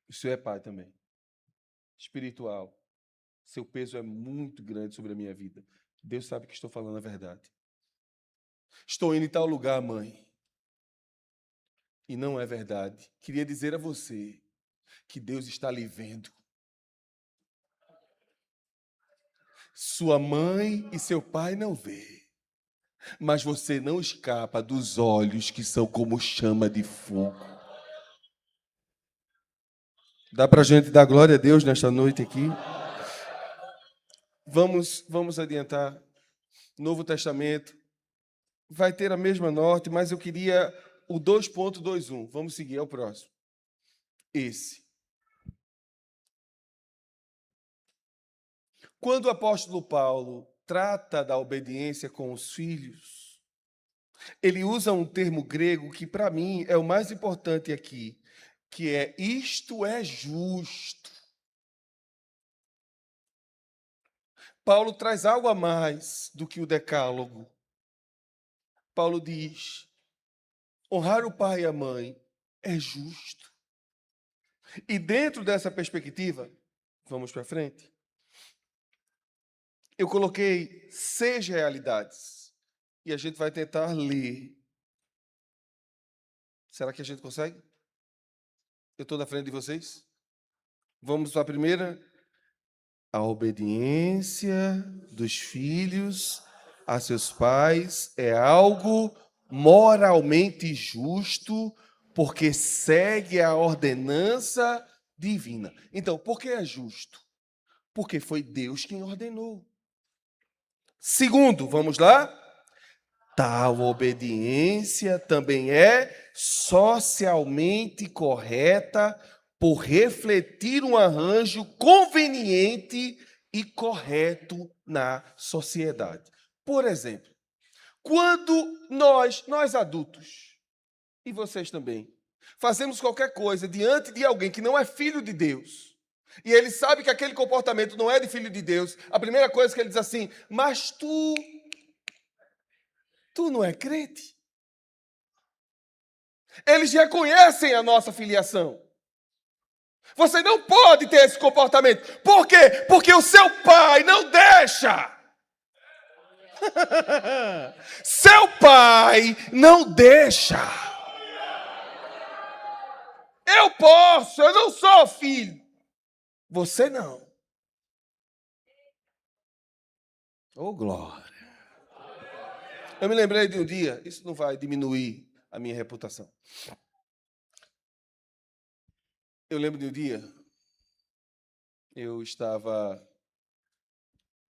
O Senhor é pai também. Espiritual. Seu peso é muito grande sobre a minha vida. Deus sabe que estou falando a verdade. Estou indo em tal lugar, mãe. E não é verdade. Queria dizer a você que Deus está lhe vendo. Sua mãe e seu pai não vê. Mas você não escapa dos olhos que são como chama de fogo. Dá para a gente dar glória a Deus nesta noite aqui? Vamos adiantar. Novo Testamento. Vai ter a mesma norte, mas eu queria o 2.21. Vamos seguir, é o próximo. Esse. Quando o apóstolo Paulo trata da obediência com os filhos, ele usa um termo grego que, para mim, é o mais importante aqui, que é: isto é justo. Paulo traz algo a mais do que o decálogo. Paulo diz: honrar o pai e a mãe é justo. E dentro dessa perspectiva, vamos para frente, eu coloquei 6 realidades. E a gente vai tentar ler. Será que a gente consegue? Eu estou na frente de vocês? Vamos para a primeira. A obediência dos filhos a seus pais é algo moralmente justo, porque segue a ordenança divina. Então, por que é justo? Porque foi Deus quem ordenou. Segundo, vamos lá? Tal obediência também é socialmente correta por refletir um arranjo conveniente e correto na sociedade. Por exemplo, quando nós adultos, e vocês também, fazemos qualquer coisa diante de alguém que não é filho de Deus, e ele sabe que aquele comportamento não é de filho de Deus, a primeira coisa que ele diz assim: mas tu não é crente? Eles reconhecem a nossa filiação. Você não pode ter esse comportamento. Por quê? Porque o seu pai não deixa. Seu pai não deixa. Eu posso, eu não sou filho. Você não. Oh, glória. Eu me lembrei de um dia, isso não vai diminuir a minha reputação. Eu lembro de um dia, eu estava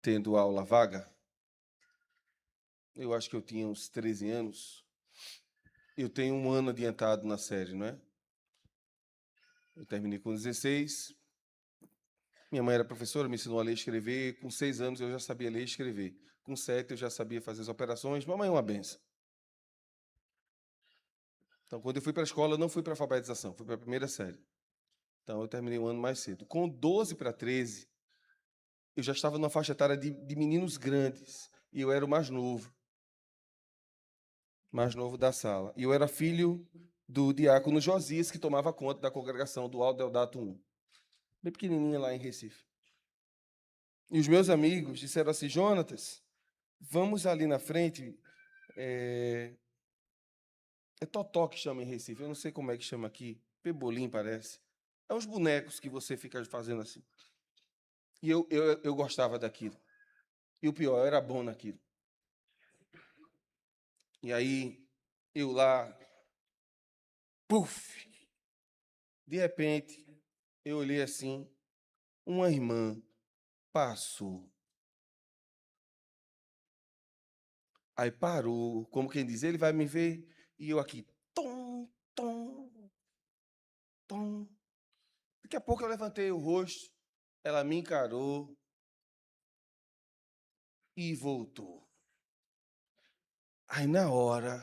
tendo aula vaga. Eu acho que eu tinha uns 13 anos. Eu tenho um ano adiantado na série, não é? Eu terminei com 16. Minha mãe era professora, me ensinou a ler e escrever. Com 6 anos eu já sabia ler e escrever. Com 7 eu já sabia fazer as operações. Mamãe é uma benção. Então, quando eu fui para a escola, eu não fui para a alfabetização, fui para a primeira série. Então, eu terminei um ano mais cedo. Com 12 para 13, eu já estava numa faixa etária de meninos grandes. E eu era o mais novo da sala. E eu era filho do diácono Josias, que tomava conta da congregação do Alto Deodato 1. Bem pequenininha lá em Recife. E os meus amigos disseram assim, Jonatas, vamos ali na frente. É Totó que chama em Recife, eu não sei como é que chama aqui. Pebolim, parece. É uns bonecos que você fica fazendo assim. E eu gostava daquilo. E o pior, eu era bom naquilo. E aí, eu lá, puf! De repente, eu olhei assim, uma irmã passou. Aí parou, como quem diz, ele vai me ver, e eu aqui, tom, tom, tom. Daqui a pouco eu levantei o rosto, ela me encarou e voltou. Aí na hora,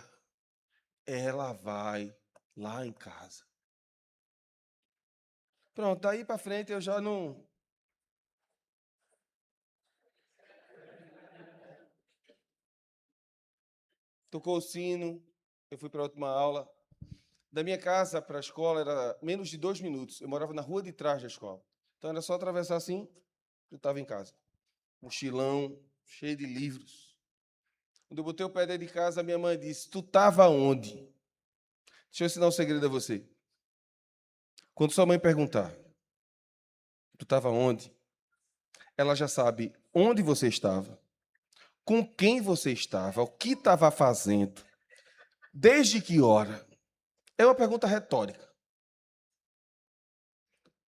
ela vai lá em casa. Pronto, daí para frente eu já não. Tocou o sino, eu fui para a última aula. Da minha casa para a escola era menos de 2 minutos. Eu morava na rua de trás da escola. Então era só atravessar assim, eu estava em casa. Mochilão, cheio de livros. Quando eu botei o pé dentro de casa, minha mãe disse: Tu estava onde? Deixa eu ensinar um segredo a você. Quando sua mãe perguntar: Tu estava onde? Ela já sabe onde você estava, com quem você estava, o que estava fazendo, desde que hora. É uma pergunta retórica.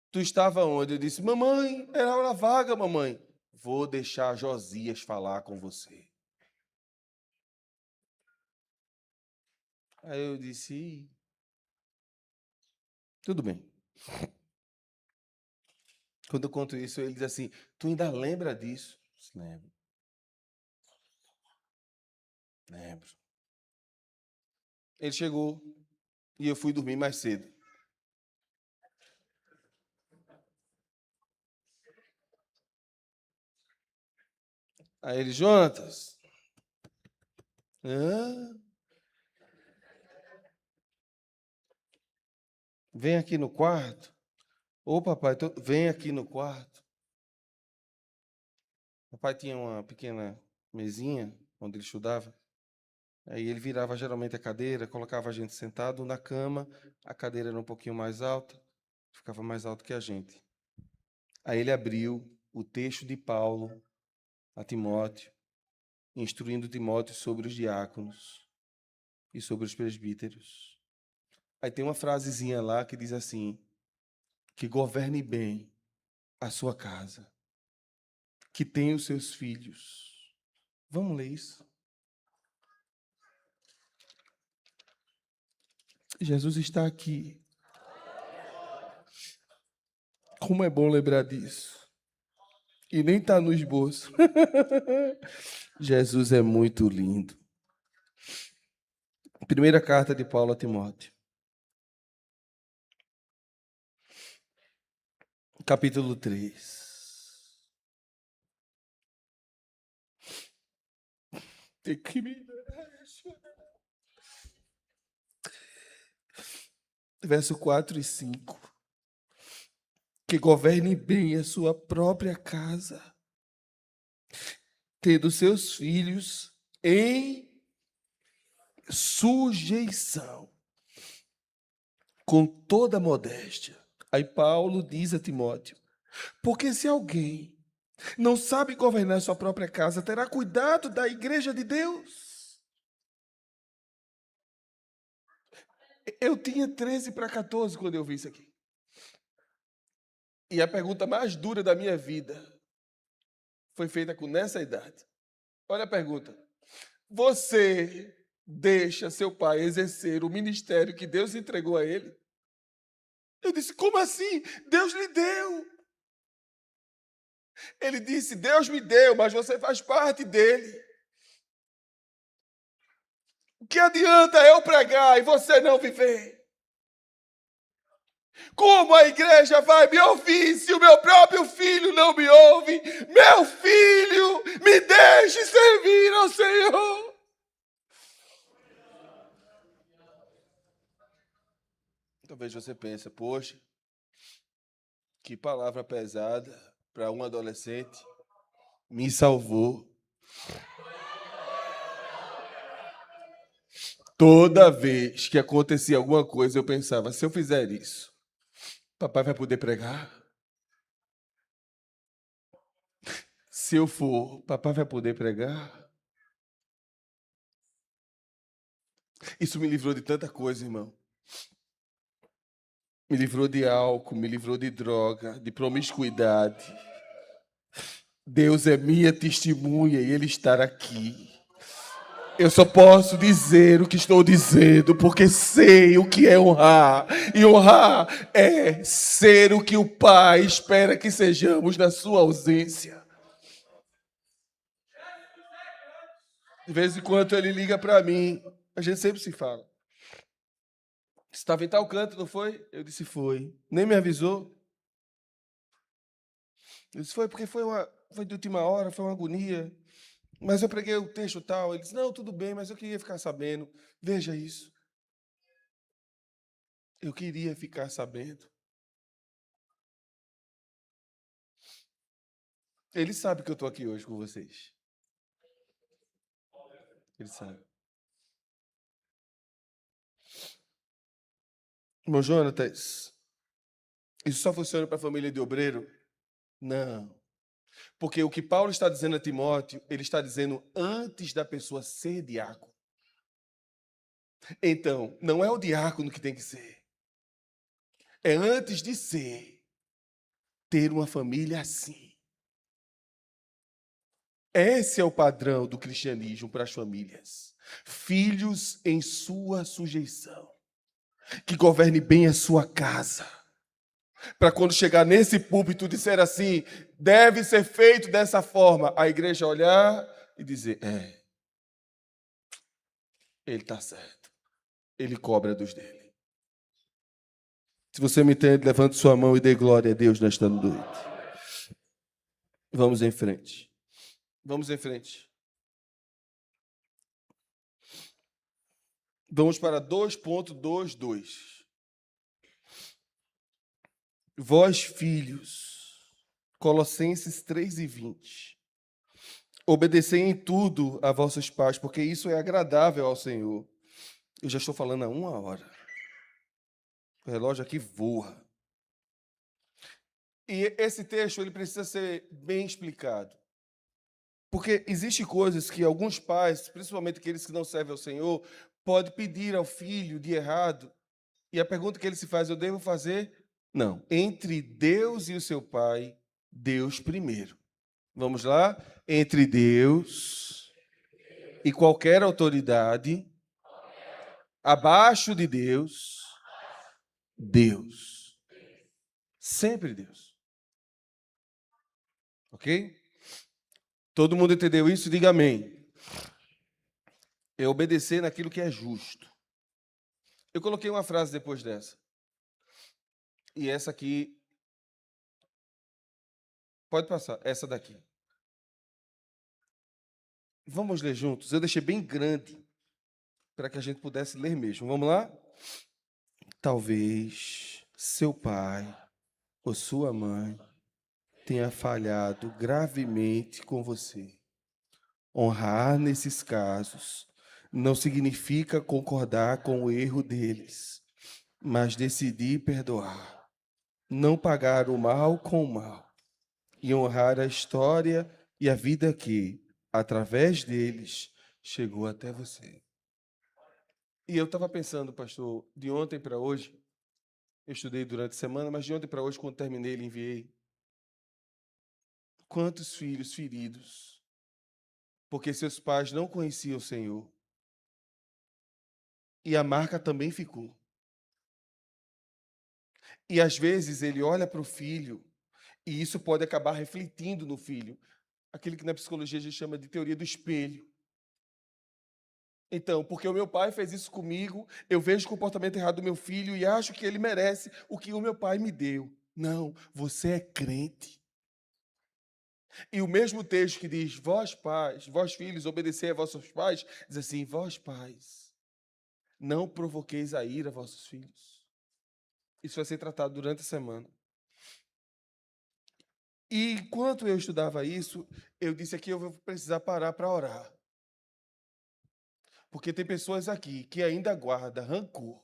Tu estava onde? Eu disse: Mamãe, era hora vaga, mamãe. Vou deixar Josias falar com você. Aí eu disse: Tudo bem. Quando eu conto isso, ele diz assim: Tu ainda lembra disso? Eu disse, lembro. Lembro. Ele chegou e eu fui dormir mais cedo. Aí ele, Jonatas, hã? Vem aqui no quarto. Ô, papai, vem aqui no quarto. Papai tinha uma pequena mesinha onde ele estudava. Aí ele virava geralmente a cadeira, colocava a gente sentado na cama, a cadeira era um pouquinho mais alta, ficava mais alto que a gente. Aí ele abriu o texto de Paulo a Timóteo, instruindo Timóteo sobre os diáconos e sobre os presbíteros. Aí tem uma frasezinha lá que diz assim: que governe bem a sua casa, que tenha os seus filhos. Vamos ler isso. Jesus está aqui. Como é bom lembrar disso. E nem está no esboço. Jesus é muito lindo. Primeira carta de Paulo a Timóteo. Capítulo 3. Verso 4 e 5. Que governe bem a sua própria casa, tendo seus filhos em sujeição, com toda modéstia. Aí Paulo diz a Timóteo: porque se alguém não sabe governar sua própria casa, terá cuidado da igreja de Deus. Eu tinha 13 para 14 quando eu vi isso aqui. E a pergunta mais dura da minha vida foi feita com nessa idade. Olha a pergunta. Você deixa seu pai exercer o ministério que Deus entregou a ele? Eu disse, como assim? Deus lhe deu. Ele disse, Deus me deu, mas você faz parte dele. O que adianta eu pregar e você não viver? Como a igreja vai me ouvir se o meu próprio filho não me ouve? Meu filho, me deixe servir ao Senhor. Talvez você pense, poxa, que palavra pesada para um adolescente. Me salvou. Toda vez que acontecia alguma coisa, eu pensava, se eu fizer isso, papai vai poder pregar? Se eu for, papai vai poder pregar? Isso me livrou de tanta coisa, irmão. Me livrou de álcool, me livrou de droga, de promiscuidade. Deus é minha testemunha e Ele está aqui. Eu só posso dizer o que estou dizendo, porque sei o que é honrar. E honrar é ser o que o Pai espera que sejamos na sua ausência. De vez em quando Ele liga para mim, a gente sempre se fala. Você estava em tal canto, não foi? Eu disse, foi. Nem me avisou. Eu disse, foi porque foi de última hora, foi uma agonia. Mas eu preguei o texto tal. Ele disse, não, tudo bem, mas eu queria ficar sabendo. Veja isso. Eu queria ficar sabendo. Ele sabe que eu estou aqui hoje com vocês. Ele sabe. Irmão Jonatas, isso só funciona para a família de obreiro? Não. Porque o que Paulo está dizendo a Timóteo, ele está dizendo antes da pessoa ser diácono. Então, não é o diácono que tem que ser. É antes de ser, ter uma família assim. Esse é o padrão do cristianismo para as famílias. Filhos em sua sujeição. Que governe bem a sua casa. Para quando chegar nesse púlpito dizer assim, deve ser feito dessa forma, a igreja olhar e dizer, ele está certo. Ele cobra dos dele. Se você me entende, levante sua mão e dê glória a Deus nesta noite. Vamos em frente. Vamos em frente. Vamos para 2.22. Vós, filhos, Colossenses 3:20. Obedecei em tudo a vossos pais, porque isso é agradável ao Senhor. Eu já estou falando há 1 hora. O relógio aqui voa. E esse texto ele precisa ser bem explicado. Porque existem coisas que alguns pais, principalmente aqueles que não servem ao Senhor, podem pedir ao filho de errado. E a pergunta que ele se faz, eu devo fazer? Não. Entre Deus e o seu pai, Deus primeiro. Vamos lá? Entre Deus e qualquer autoridade, abaixo de Deus, Deus. Sempre Deus. Ok? Todo mundo entendeu isso? Diga amém. É obedecer naquilo que é justo. Eu coloquei uma frase depois dessa. E essa aqui. Pode passar, essa daqui. Vamos ler juntos. Eu deixei bem grande para que a gente pudesse ler mesmo. Vamos lá? Talvez seu pai ou sua mãe tenha falhado gravemente com você. Honrar nesses casos não significa concordar com o erro deles, mas decidir perdoar, não pagar o mal com o mal e honrar a história e a vida que, através deles, chegou até você. E eu estava pensando, pastor, de ontem para hoje, eu estudei durante a semana, mas de ontem para hoje, quando terminei, ele enviei. Quantos filhos feridos, porque seus pais não conheciam o Senhor. E a marca também ficou. E às vezes ele olha para o filho E isso pode acabar refletindo no filho. Aquilo que na psicologia a gente chama de teoria do espelho. Então, porque o meu pai fez isso comigo, eu vejo o comportamento errado do meu filho e acho que ele merece o que o meu pai me deu. Não, você é crente. E o mesmo texto que diz, vós pais, vós filhos, obedecei a vossos pais, diz assim, vós pais, não provoqueis a ira a vossos filhos. Isso vai ser tratado durante a semana. E enquanto eu estudava isso, eu disse aqui, eu vou precisar parar para orar. Porque tem pessoas aqui que ainda guardam rancor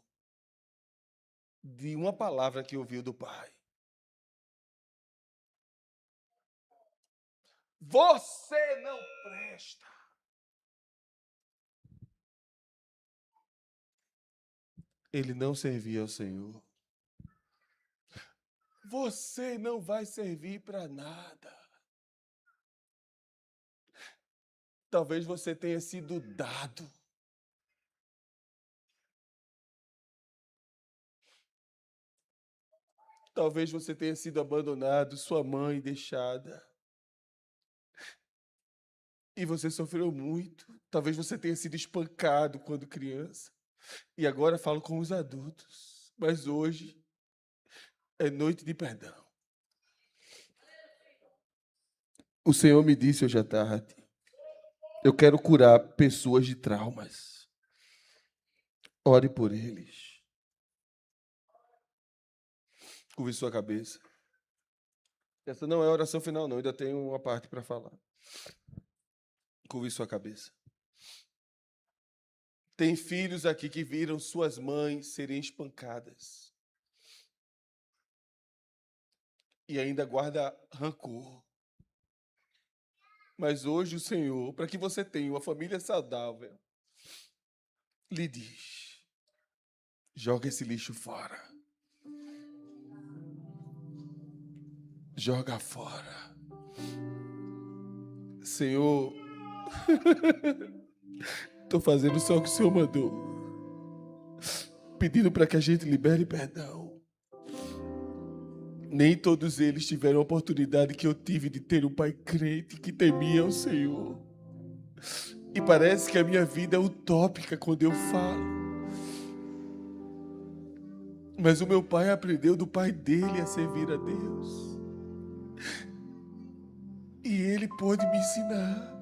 de uma palavra que ouviu do pai. Você não presta. Ele não servia ao Senhor. Você não vai servir para nada. Talvez você tenha sido dado. Talvez você tenha sido abandonado, sua mãe deixada. E você sofreu muito. Talvez você tenha sido espancado quando criança. E agora falo com os adultos. Mas hoje é noite de perdão. O Senhor me disse hoje à tarde, eu quero curar pessoas de traumas. Ore por eles. Curve sua cabeça. Essa não é a oração final, não. Ainda tenho uma parte para falar. Curve sua cabeça. Tem filhos aqui que viram suas mães serem espancadas. E ainda guarda rancor. Mas hoje o Senhor, para que você tenha uma família saudável, lhe diz, joga esse lixo fora. Joga fora. Senhor, estou fazendo só o que o Senhor mandou. Pedindo para que a gente libere perdão. Nem todos eles tiveram a oportunidade que eu tive de ter um pai crente que temia o Senhor. E parece que a minha vida é utópica quando eu falo. Mas o meu pai aprendeu do pai dele a servir a Deus. E ele pôde me ensinar.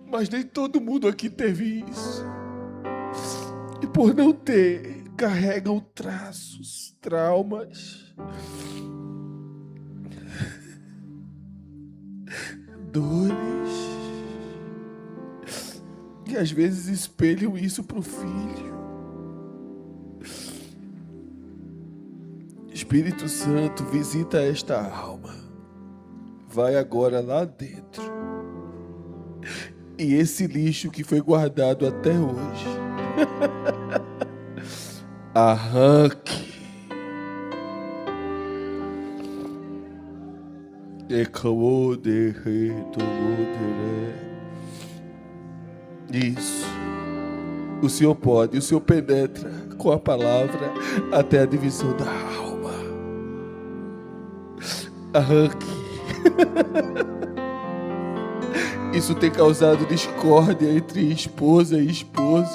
Mas nem todo mundo aqui teve isso. E por não ter, carregam traços, traumas, dores. E às vezes espelham isso para o filho. Espírito Santo, visita esta alma. Vai agora lá dentro. E esse lixo que foi guardado até hoje, arranque. Isso. O Senhor pode, o Senhor penetra com a palavra até a divisão da alma. Arranque. Isso tem causado discórdia entre esposa e esposo.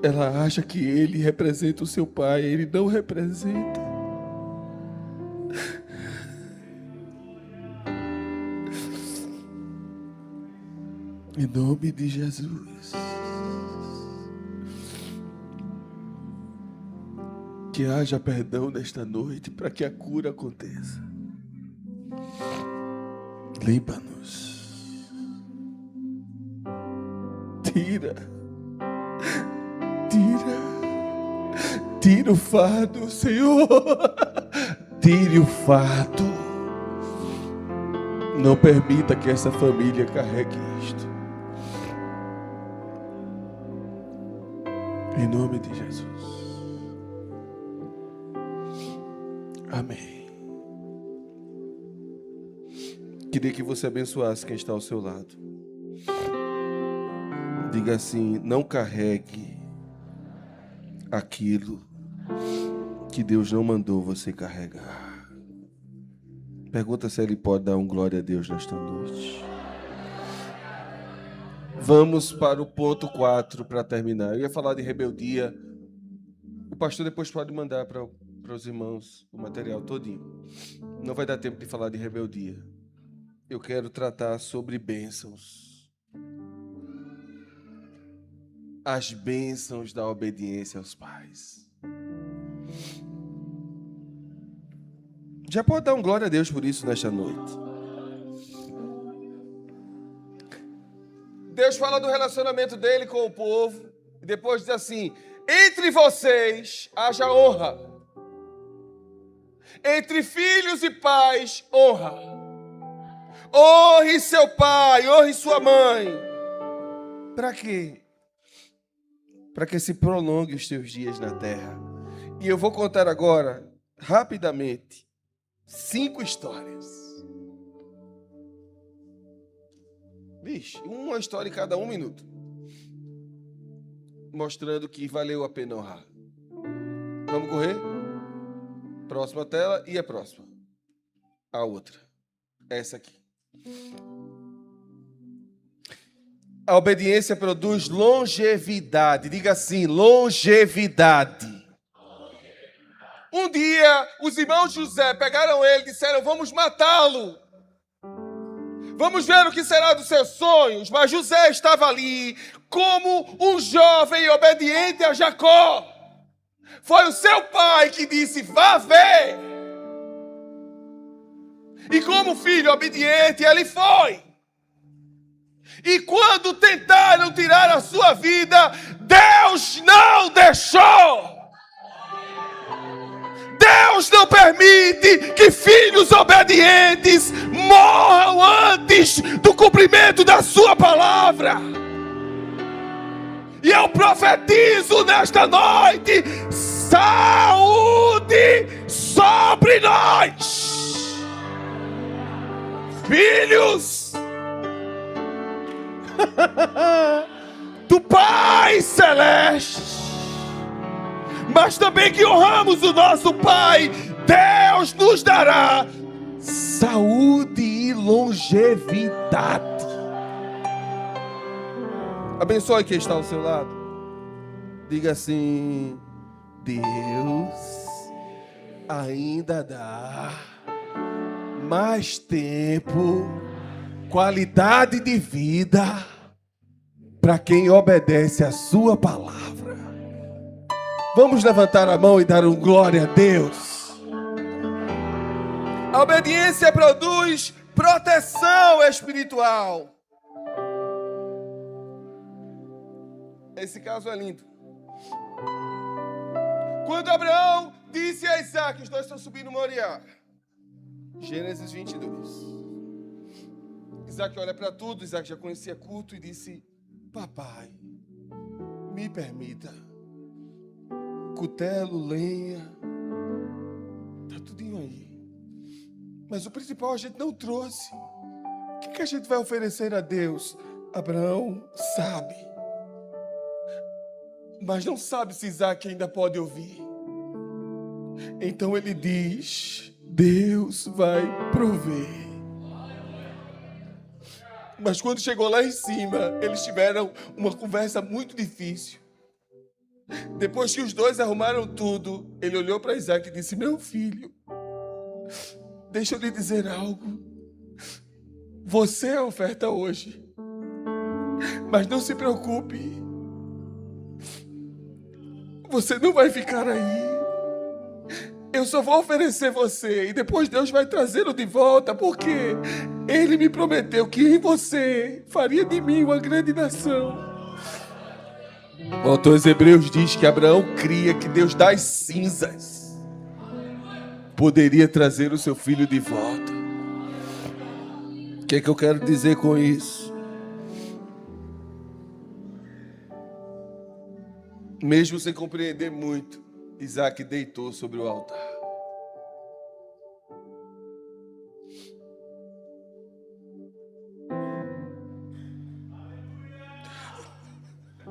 Ela acha que ele representa o seu pai, ele não representa. Em nome de Jesus. Que haja perdão nesta noite para que a cura aconteça. Limpa-nos. Tira o fardo, Senhor. Tire o fardo. Não permita que essa família carregue isto. Em nome de Jesus. Amém. Queria que você abençoasse quem está ao seu lado. Diga assim, não carregue aquilo que Deus não mandou você carregar. Pergunta se ele pode dar um glória a Deus nesta noite. Vamos para o ponto 4 para terminar. Eu ia falar de rebeldia. O pastor depois pode mandar para os irmãos o material todinho. Não vai dar tempo de falar de rebeldia. Eu quero tratar sobre bênçãos. As bênçãos da obediência aos pais. Já pode dar um glória a Deus por isso nesta noite. Deus fala do relacionamento dele com o povo e depois diz assim: entre vocês haja honra. Entre filhos e pais, honra. Honre seu pai, honre sua mãe. Para quê? Para que se prolongue os teus dias na terra. E eu vou contar agora, rapidamente, 5 histórias. Vixe, uma história em cada 1 minuto. Mostrando que valeu a pena honrar. Vamos correr? Próxima tela e a próxima. A outra. Essa aqui. A obediência produz longevidade. Diga assim, longevidade. Um dia, os irmãos José pegaram ele e disseram: vamos matá-lo. Vamos ver o que será dos seus sonhos. Mas José estava ali como um jovem obediente a Jacó. Foi o seu pai que disse: vá ver. E como filho obediente, ele foi. E quando tentaram tirar a sua vida, Deus não deixou. Deus não permite que filhos obedientes morram antes do cumprimento da sua palavra. E eu profetizo nesta noite saúde sobre nós, filhos do Pai Celeste. Mas também que honramos o nosso Pai, Deus nos dará saúde e longevidade. Abençoe quem está ao seu lado. Diga assim: Deus ainda dá mais tempo, qualidade de vida para quem obedece a sua palavra. Vamos levantar a mão e dar um glória a Deus. A obediência produz proteção espiritual. Esse caso é lindo. Quando Abraão disse a Isaac, os dois estão subindo Moriá. Gênesis 22. Isaac olha para tudo, Isaac já conhecia culto e disse: papai, me permita. Cutelo, lenha, tá tudinho aí. Mas o principal a gente não trouxe. O que a gente vai oferecer a Deus? Abraão sabe, mas não sabe se Isaac ainda pode ouvir. Então ele diz: Deus vai prover. Mas quando chegou lá em cima, eles tiveram uma conversa muito difícil. Depois que os dois arrumaram tudo, ele olhou para Isaac e disse: meu filho, deixa eu lhe dizer algo. Você é a oferta hoje, mas não se preocupe, você não vai ficar aí. Eu só vou oferecer você e depois Deus vai trazê-lo de volta, porque Ele me prometeu que em você faria de mim uma grande nação. O autor aos Hebreus diz que Abraão cria que Deus das cinzas poderia trazer o seu filho de volta. O que é que eu quero dizer com isso? Mesmo sem compreender muito, Isaac deitou sobre o altar.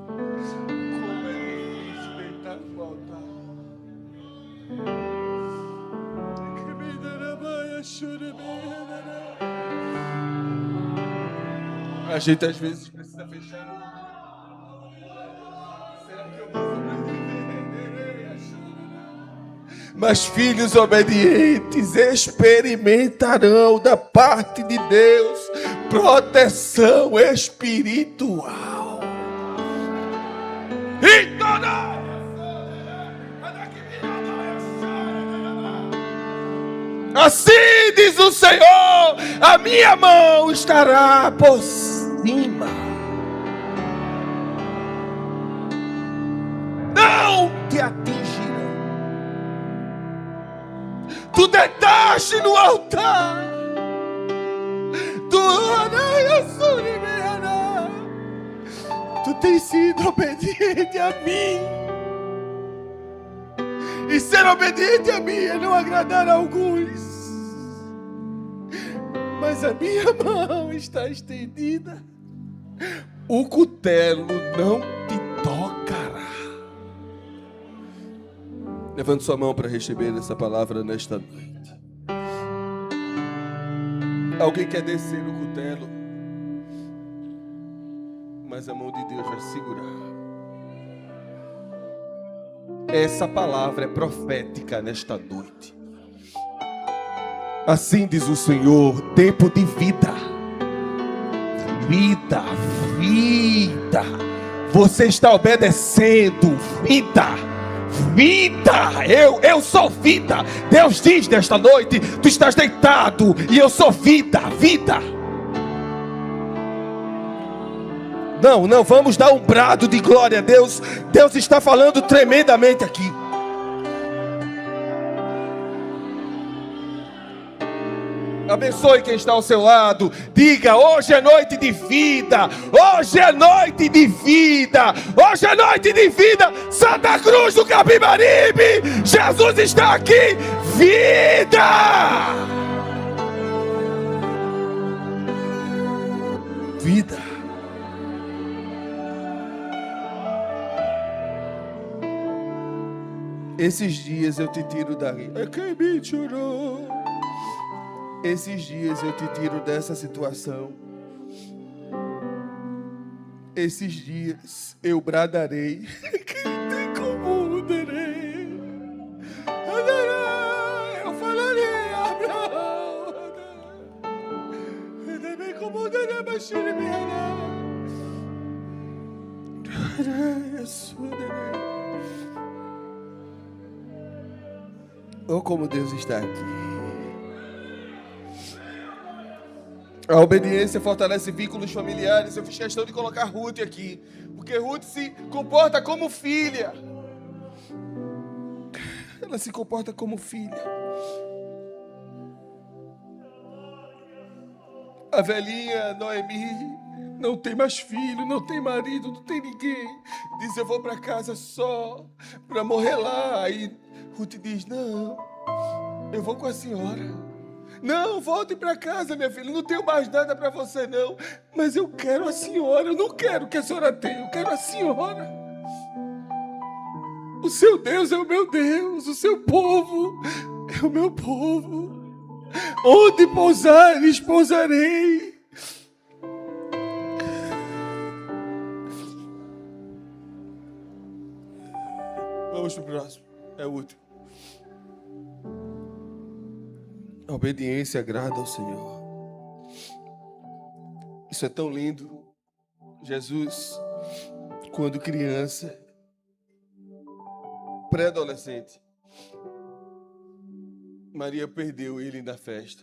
Como é isso, deitar no altar? A gente às vezes precisa fechar. Será que eu vou sobreviver? Mas filhos obedientes experimentarão da parte de Deus proteção espiritual. E toda assim diz o Senhor, a minha mão estará por cima. Não te atingirá. Tu deitaste no altar. Tu tens sido obediente a mim. E ser obediente a mim é não agradar a alguns. Mas a minha mão está estendida. O cutelo não te tocará. Levante sua mão para receber essa palavra nesta noite. Alguém quer descer no cutelo, mas a mão de Deus vai segurar. Essa palavra é profética nesta noite. Assim diz o Senhor, tempo de vida. Vida, vida. Você está obedecendo, vida. Vida, eu sou vida. Deus diz nesta noite, tu estás deitado e eu sou vida, vida. Não, vamos dar um brado de glória a Deus. Deus está falando tremendamente aqui. Abençoe quem está ao seu lado. Diga, hoje é noite de vida. Hoje é noite de vida. Hoje é noite de vida. Santa Cruz do Capibaribe. Jesus está aqui. Vida. Vida. Esses dias eu te tiro daí. Quem me tirou? Esses dias eu te tiro dessa situação. Esses dias eu bradarei. Quem tem como mudarei? Eu falarei, Abraão. Também como mudarei, Bashir Miana. Oh, como Deus está aqui. A obediência fortalece vínculos familiares. Eu fiz questão de colocar Ruth aqui, porque Ruth se comporta como filha. Ela se comporta como filha. A velhinha Noemi não tem mais filho, não tem marido, não tem ninguém. Diz, eu vou para casa só para morrer lá. Aí Ruth diz, não, eu vou com a senhora. Não, volte para casa, minha filha. Não tenho mais nada para você, não. Mas eu quero a senhora. Eu não quero que a senhora tenha. Eu quero a senhora. O seu Deus é o meu Deus. O seu povo é o meu povo. Onde pousares, pousarei. Vamos para o próximo. É o último. A obediência agrada ao Senhor. Isso é tão lindo. Jesus, quando criança, pré-adolescente, Maria perdeu ele na festa.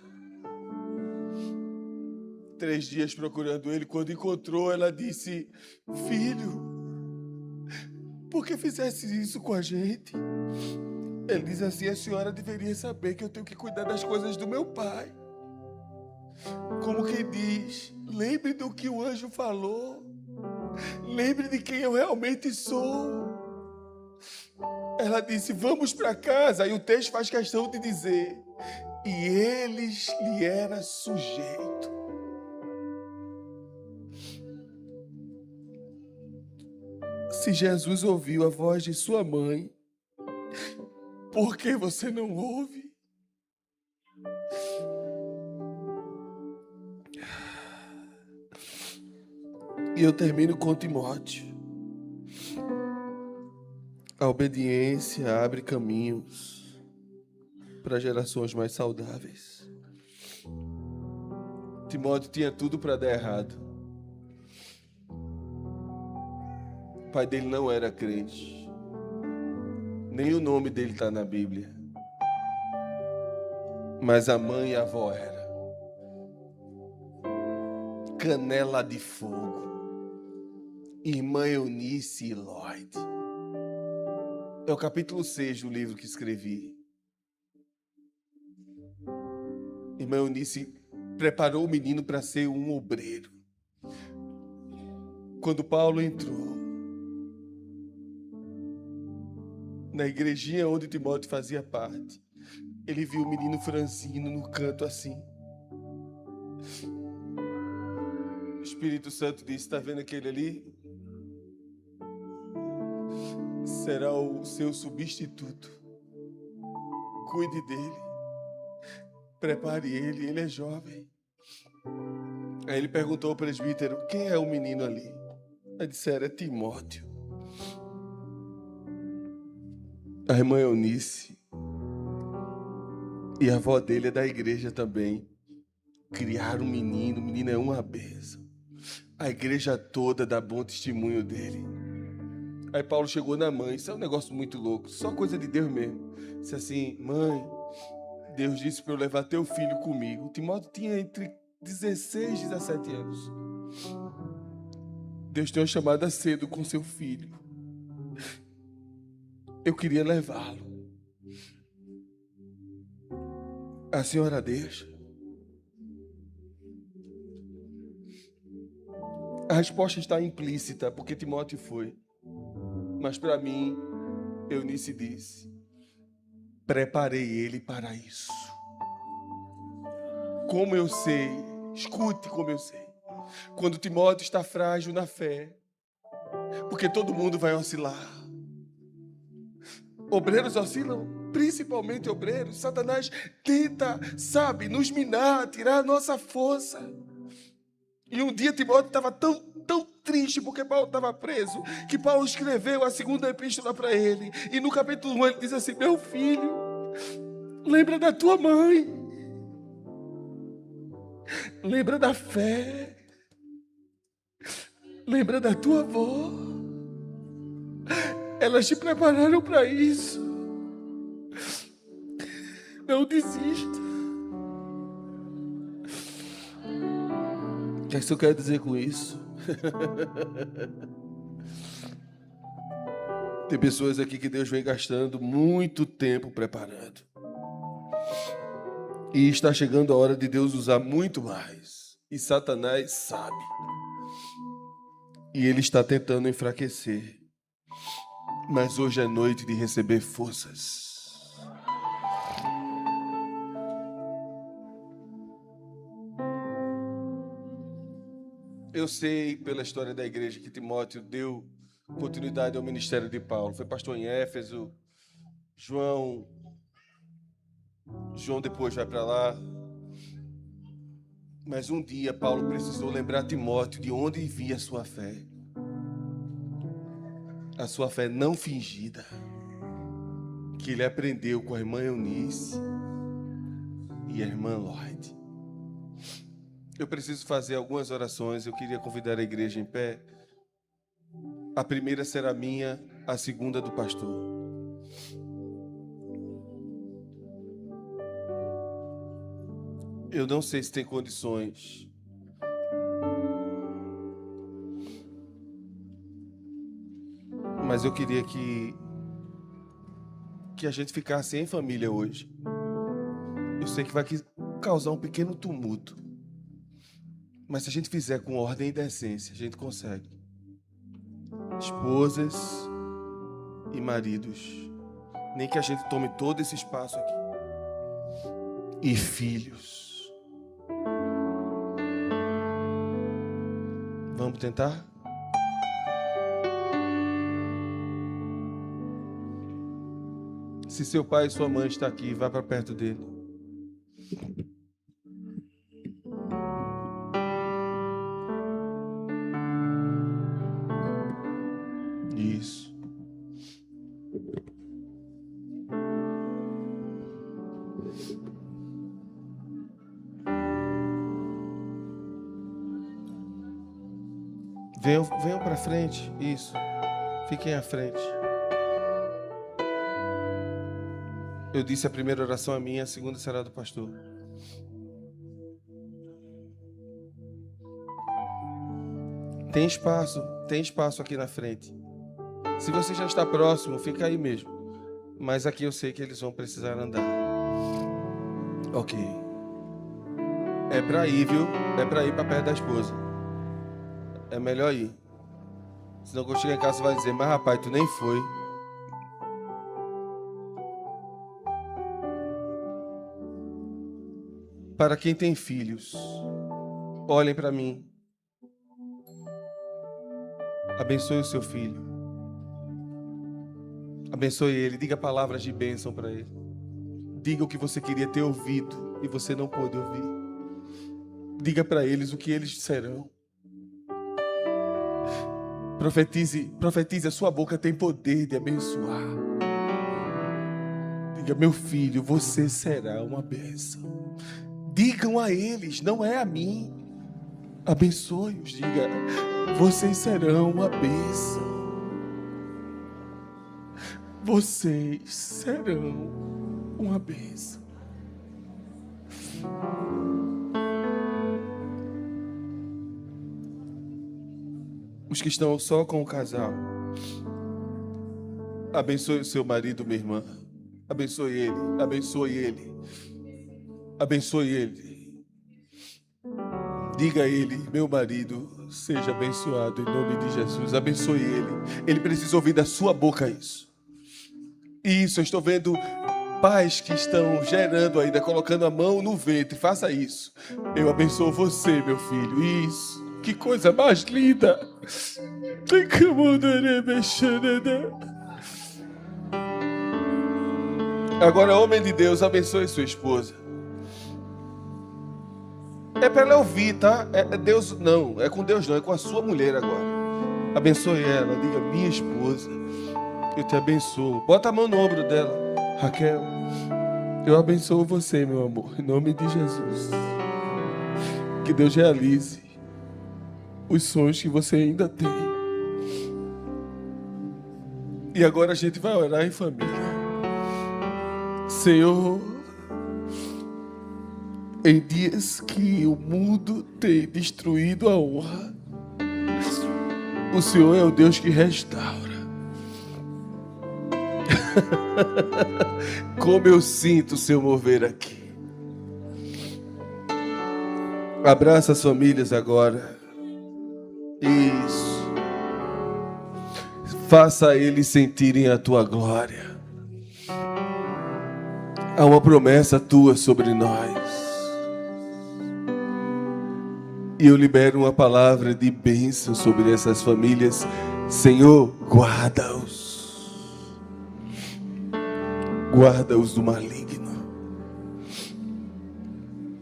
3 dias procurando ele. Quando encontrou, ela disse, filho, por que fizesse isso com a gente? Ele diz assim, a senhora deveria saber que eu tenho que cuidar das coisas do meu pai. Como quem diz, lembre do que o anjo falou. Lembre de quem eu realmente sou. Ela disse, vamos para casa. E o texto faz questão de dizer, e eles lhe era sujeito. Se Jesus ouviu a voz de sua mãe, por que você não ouve? E eu termino com Timóteo. A obediência abre caminhos para gerações mais saudáveis. Timóteo tinha tudo para dar errado. O pai dele não era crente. Nem o nome dele está na Bíblia. Mas a mãe e a avó eram. Canela de fogo. Irmã Eunice e Lloyd. É o capítulo 6 do livro que escrevi. Irmã Eunice preparou o menino para ser um obreiro. Quando Paulo entrou na igrejinha onde Timóteo fazia parte, ele viu o menino franzino no canto assim. O Espírito Santo disse: está vendo aquele ali? Será o seu substituto. Cuide dele. Prepare ele é jovem. Aí ele perguntou ao presbítero: quem é o menino ali? Aí disseram: é Timóteo. A irmã Eunice e a avó dele é da igreja também. Criaram um menino, o menino é uma bênção. A igreja toda dá bom testemunho dele. Aí Paulo chegou na mãe, isso é um negócio muito louco, só coisa de Deus mesmo. Disse assim: mãe, Deus disse para eu levar teu filho comigo. Timóteo tinha entre 16 e 17 anos. Deus tem uma chamada cedo com seu filho. Eu queria levá-lo. A senhora deixa? A resposta está implícita, porque Timóteo foi. Mas para mim, Eunice disse: preparei ele para isso. Como eu sei, escute como eu sei. Quando Timóteo está frágil na fé, porque todo mundo vai oscilar. Obreiros oscilam, principalmente obreiros. Satanás tenta, sabe, nos minar, tirar a nossa força. E um dia Timóteo estava tão triste porque Paulo estava preso, que Paulo escreveu a segunda epístola para ele. E no capítulo 1 ele diz assim: meu filho, lembra da tua mãe. Lembra da fé. Lembra da tua avó. Elas te prepararam para isso. Não desista. O que é que eu quero dizer com isso? Tem pessoas aqui que Deus vem gastando muito tempo preparando. E está chegando a hora de Deus usar muito mais. E Satanás sabe. E ele está tentando enfraquecer. Mas hoje é noite de receber forças. Eu sei pela história da igreja que Timóteo deu continuidade ao ministério de Paulo. Foi pastor em Éfeso. João depois vai para lá. Mas um dia Paulo precisou lembrar Timóteo de onde vinha a sua fé. A sua fé não fingida, que ele aprendeu com a irmã Eunice e a irmã Lloyd. Eu preciso fazer algumas orações. Eu queria convidar a igreja em pé. A primeira será minha, a segunda do pastor. Eu não sei se tem condições. Mas eu queria que a gente ficasse em família hoje. Eu sei que vai causar um pequeno tumulto. Mas se a gente fizer com ordem e decência, a gente consegue. Esposas e maridos. Nem que a gente tome todo esse espaço aqui. E filhos. Vamos tentar? Se seu pai e sua mãe estão aqui, vá para perto dele. Isso. Venham para frente. Isso. Fiquem à frente. Eu disse a primeira oração é minha, a segunda será do pastor. Tem espaço aqui na frente. Se você já está próximo, fica aí mesmo. Mas aqui eu sei que eles vão precisar andar. Ok. É para ir, viu? É para ir para perto da esposa. É melhor ir. Senão quando chegar em casa você vai dizer, mas rapaz, tu nem foi. Para quem tem filhos, olhem para mim. Abençoe o seu filho. Abençoe ele. Diga palavras de bênção para ele. Diga o que você queria ter ouvido e você não pôde ouvir. Diga para eles o que eles serão. Profetize, a sua boca tem poder de abençoar. Diga, meu filho, você será uma bênção. Digam a eles, não é a mim. Abençoe-os, diga, vocês serão uma bênção. Vocês serão uma bênção. Os que estão só com o casal, abençoe o seu marido, minha irmã. Abençoe ele, abençoe ele, abençoe ele. Diga a ele, meu marido, seja abençoado em nome de Jesus. Abençoe ele. Ele precisa ouvir da sua boca isso. Isso, eu estou vendo pais que estão gerando ainda, colocando a mão no ventre. Faça isso. Eu abençoo você, meu filho. Isso. Que coisa mais linda. Agora, homem de Deus, abençoe sua esposa. É para ela ouvir, tá? É Deus, não. É com Deus não, é com a sua mulher agora. Abençoe ela. Diga, minha esposa, eu te abençoo. Bota a mão no ombro dela. Raquel, eu abençoo você, meu amor. Em nome de Jesus. Que Deus realize os sonhos que você ainda tem. E agora a gente vai orar em família. Senhor, em dias que o mundo tem destruído a honra, o Senhor é o Deus que restaura. Como eu sinto o seu mover aqui. Abraça as famílias agora. Isso. Faça eles sentirem a tua glória. Há uma promessa tua sobre nós. E eu libero uma palavra de bênção sobre essas famílias. Senhor, guarda-os. Guarda-os do maligno.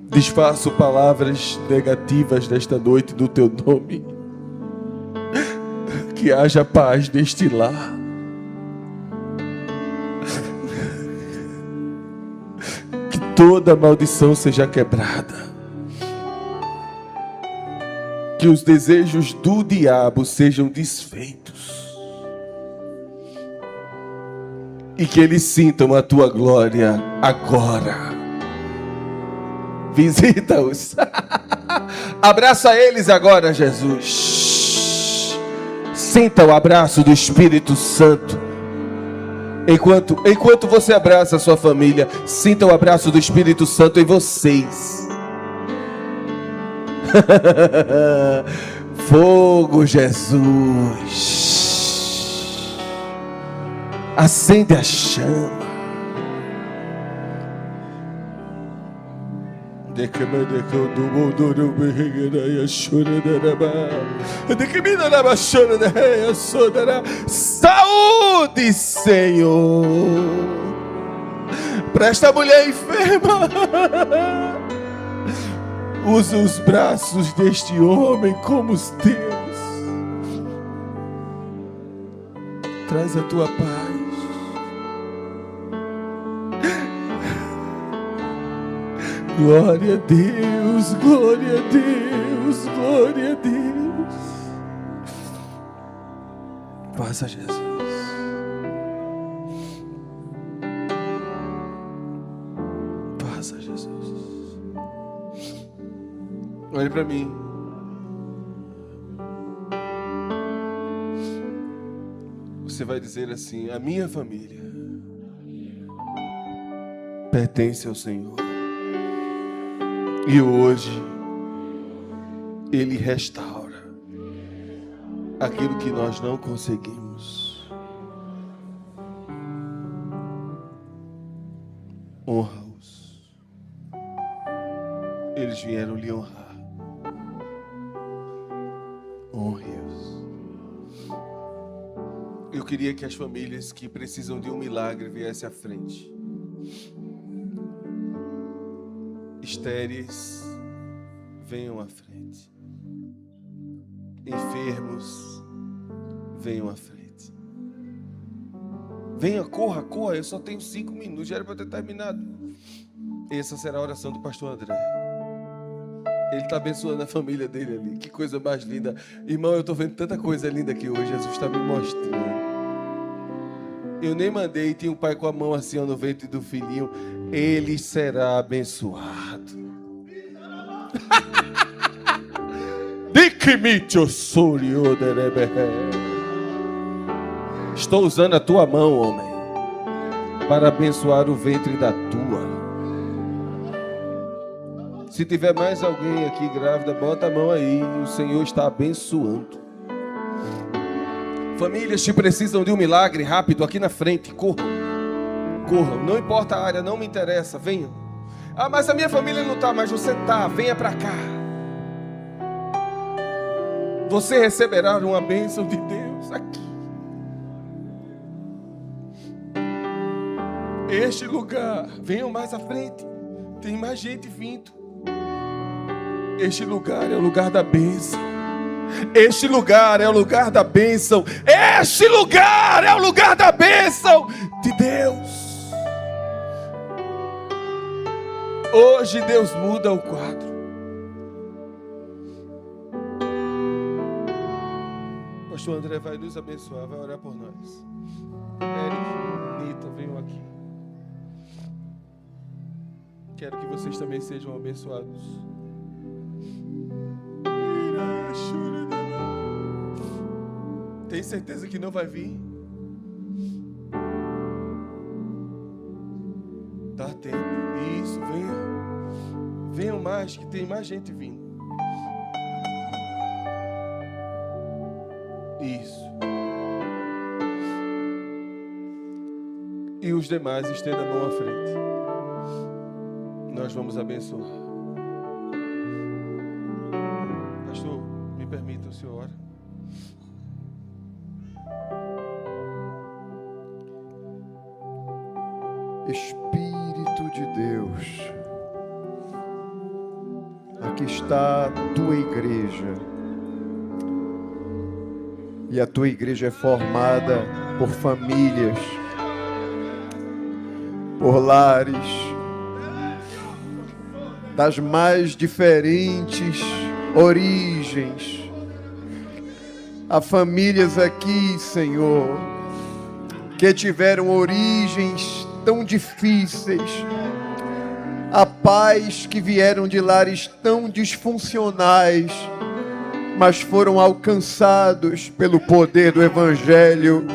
Desfaço palavras negativas desta noite do teu nome. Que haja paz neste lar. Que toda maldição seja quebrada. Que os desejos do diabo sejam desfeitos. E que eles sintam a tua glória agora. Visita-os. Abraça eles agora, Jesus. Sinta o abraço do Espírito Santo. Enquanto você abraça a sua família, sinta o abraço do Espírito Santo em vocês. Fogo, Jesus. Acende a chama. Saúde, Senhor, para esta mulher enferma. Usa os braços deste homem como os teus. Traz a tua paz. Glória a Deus, glória a Deus, glória a Deus. Faça, Jesus. Faça, Jesus. Olhe para mim. Você vai dizer assim: a minha família pertence ao Senhor. E hoje Ele restaura aquilo que nós não conseguimos. Honra-os. Eles vieram lhe honrar. Honre-os. Eu queria que as famílias que precisam de um milagre viessem à frente. Estéreis, venham à frente. Enfermos, venham à frente. Venha, corra, corra. Eu só tenho 5 minutos, já era para eu ter terminado. Essa será a oração do pastor André. Ele está abençoando a família dele ali. Que coisa mais linda. Irmão, eu estou vendo tanta coisa linda aqui hoje. Jesus está me mostrando. Eu nem mandei, tinha um pai com a mão assim no ventre do filhinho. Ele será abençoado. Estou usando a tua mão, homem, para abençoar o ventre da tua. Se tiver mais alguém aqui grávida, bota a mão aí. O Senhor está abençoando. Famílias que precisam de um milagre rápido aqui na frente, corram. Corram, não importa a área, não me interessa, venham. Ah, mas a minha família não está, mas você está, venha para cá. Você receberá uma bênção de Deus aqui. Este lugar, venham mais à frente, tem mais gente vindo. Este lugar é o lugar da bênção. Este lugar é o lugar da bênção. Este lugar é o lugar da bênção de Deus. Hoje Deus muda o quadro. Pastor André vai nos abençoar, vai orar por nós. Eric, Nita, venham aqui. Quero que vocês também sejam abençoados. Tem certeza que não vai vir? Dá tempo. Isso, venha. Venham mais, que tem mais gente vindo. Isso. E os demais estendam a mão à frente. Nós vamos abençoar. Pastor, me permita, o senhor ora. Espírito de Deus, aqui está a tua igreja. E a tua igreja é formada por famílias, por lares, das mais diferentes origens. Há famílias aqui, Senhor, que tiveram origens tão difíceis. Há pais que vieram de lares tão disfuncionais, mas foram alcançados pelo poder do Evangelho.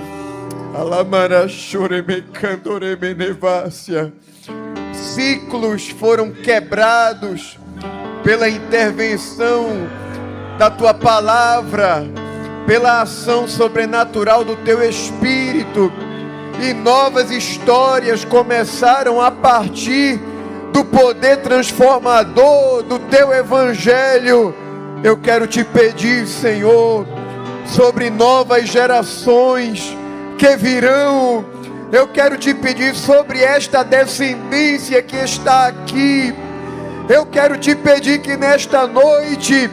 Ciclos foram quebrados pela intervenção da tua palavra, pela ação sobrenatural do teu Espírito, e novas histórias começaram a partir do poder transformador do teu Evangelho. Eu quero te pedir, Senhor, sobre novas gerações que virão. Eu quero te pedir sobre esta descendência que está aqui. Eu quero te pedir que nesta noite,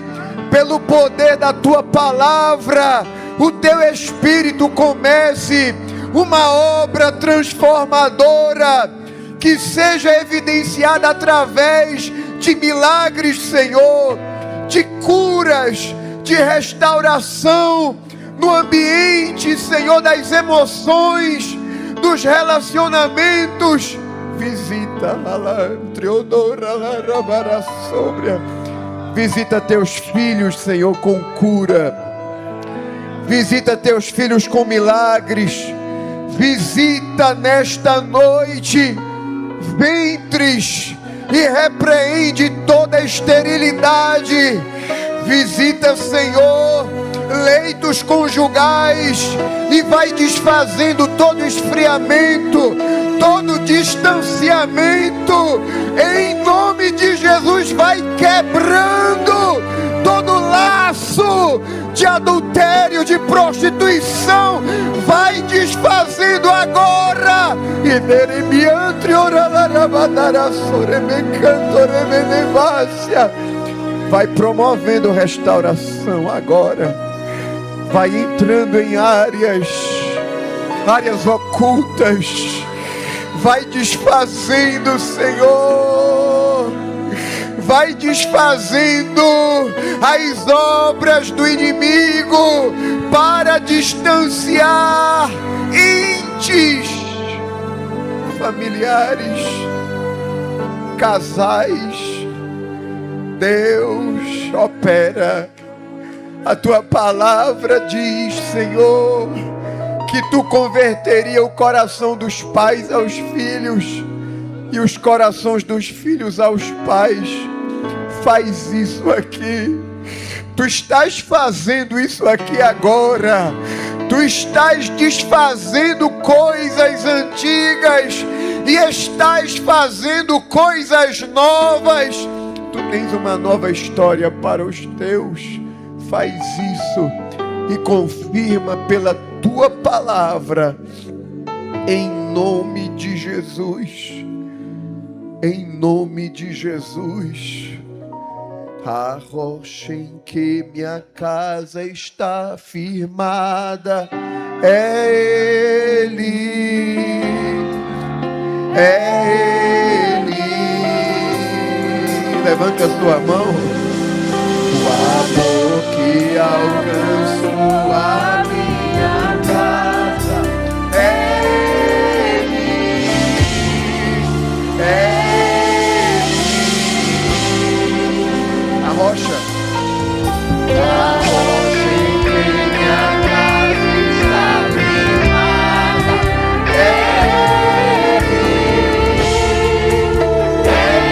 pelo poder da tua palavra, o teu Espírito comece uma obra transformadora, que seja evidenciada através de milagres, Senhor, de curas, de restauração no ambiente, Senhor, das emoções, dos relacionamentos. Visita, visita teus filhos, Senhor, com cura. Visita teus filhos com milagres. Visita nesta noite ventres e repreende toda esterilidade. Visita, Senhor, leitos conjugais e vai desfazendo todo esfriamento, todo distanciamento. Em nome de Jesus, vai quebrando todo laço de adultério, de prostituição. Vai desfazendo agora. E neremiantre oralarabadará soremecantoremenevácia. Vai promovendo restauração agora. Vai entrando em áreas ocultas. Vai desfazendo, Senhor. Vai desfazendo as obras do inimigo para distanciar entes, familiares, casais. Deus opera. A tua palavra diz, Senhor, que tu converteria o coração dos pais aos filhos e os corações dos filhos aos pais. Faz isso aqui. Tu estás fazendo isso aqui agora. Tu estás desfazendo coisas antigas e estás fazendo coisas novas. Tu tens uma nova história para os teus. Faz isso e confirma pela tua palavra, em nome de Jesus. Em nome de Jesus. A rocha em que minha casa está firmada é Ele. É Ele. Levante a sua mão. O amor que alcançou a minha casa é Ele. É Ele. A rocha. A rocha em que minha casa está firmada é Ele. É Ele.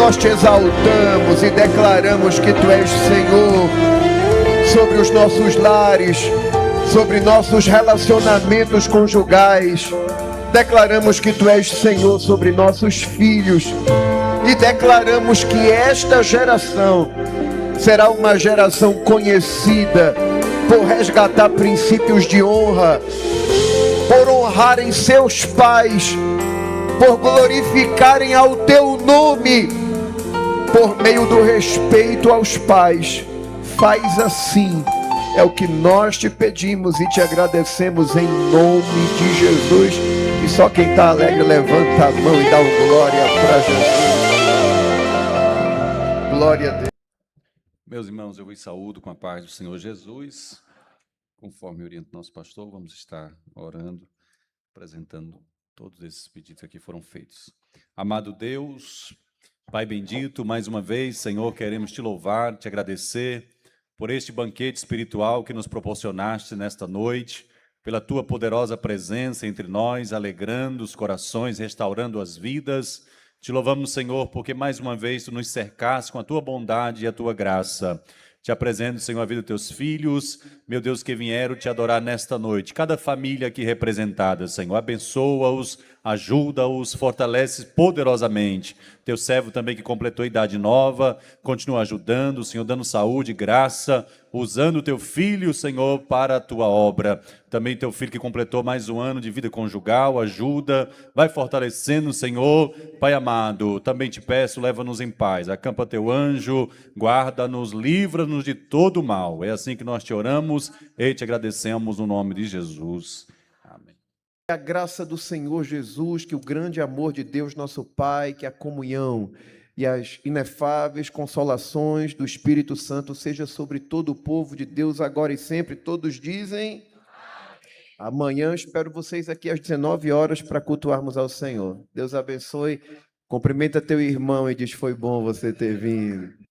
nós te exaltamos e declaramos que tu és Senhor sobre os nossos lares, sobre nossos relacionamentos conjugais. Declaramos que tu és Senhor sobre nossos filhos e declaramos que esta geração será uma geração conhecida por resgatar princípios de honra, por honrarem seus pais, por glorificarem ao teu nome, por meio do respeito aos pais. Faz assim, é o que nós te pedimos e te agradecemos em nome de Jesus. E só quem está alegre levanta a mão e dá um glória para Jesus. Glória a Deus. Meus irmãos, eu vos saúdo com a paz do Senhor Jesus. Conforme orienta o nosso pastor, vamos estar orando, apresentando todos esses pedidos que aqui foram feitos. Amado Deus, Pai bendito, mais uma vez, Senhor, queremos te louvar, te agradecer por este banquete espiritual que nos proporcionaste nesta noite, pela tua poderosa presença entre nós, alegrando os corações, restaurando as vidas. Te louvamos, Senhor, porque mais uma vez tu nos cercaste com a tua bondade e a tua graça. Te apresento, Senhor, a vida dos teus filhos, meu Deus, que vieram te adorar nesta noite. Cada família aqui representada, Senhor, abençoa-os, ajuda-os, fortalece poderosamente. Teu servo também que completou a idade nova, continua ajudando, Senhor, dando saúde, graça, usando o teu filho, Senhor, para a tua obra. Também teu filho que completou mais um ano de vida conjugal, ajuda, vai fortalecendo, Senhor. Pai amado, também te peço, leva-nos em paz, acampa teu anjo, guarda-nos, livra-nos de todo mal. É assim que nós te oramos e te agradecemos no nome de Jesus. Amém. A graça do Senhor Jesus, que o grande amor de Deus nosso Pai, que a comunhão e as inefáveis consolações do Espírito Santo seja sobre todo o povo de Deus agora e sempre. Todos dizem: amanhã espero vocês aqui às 19 horas para cultuarmos ao Senhor. Deus abençoe. Cumprimenta teu irmão e diz: foi bom você ter vindo.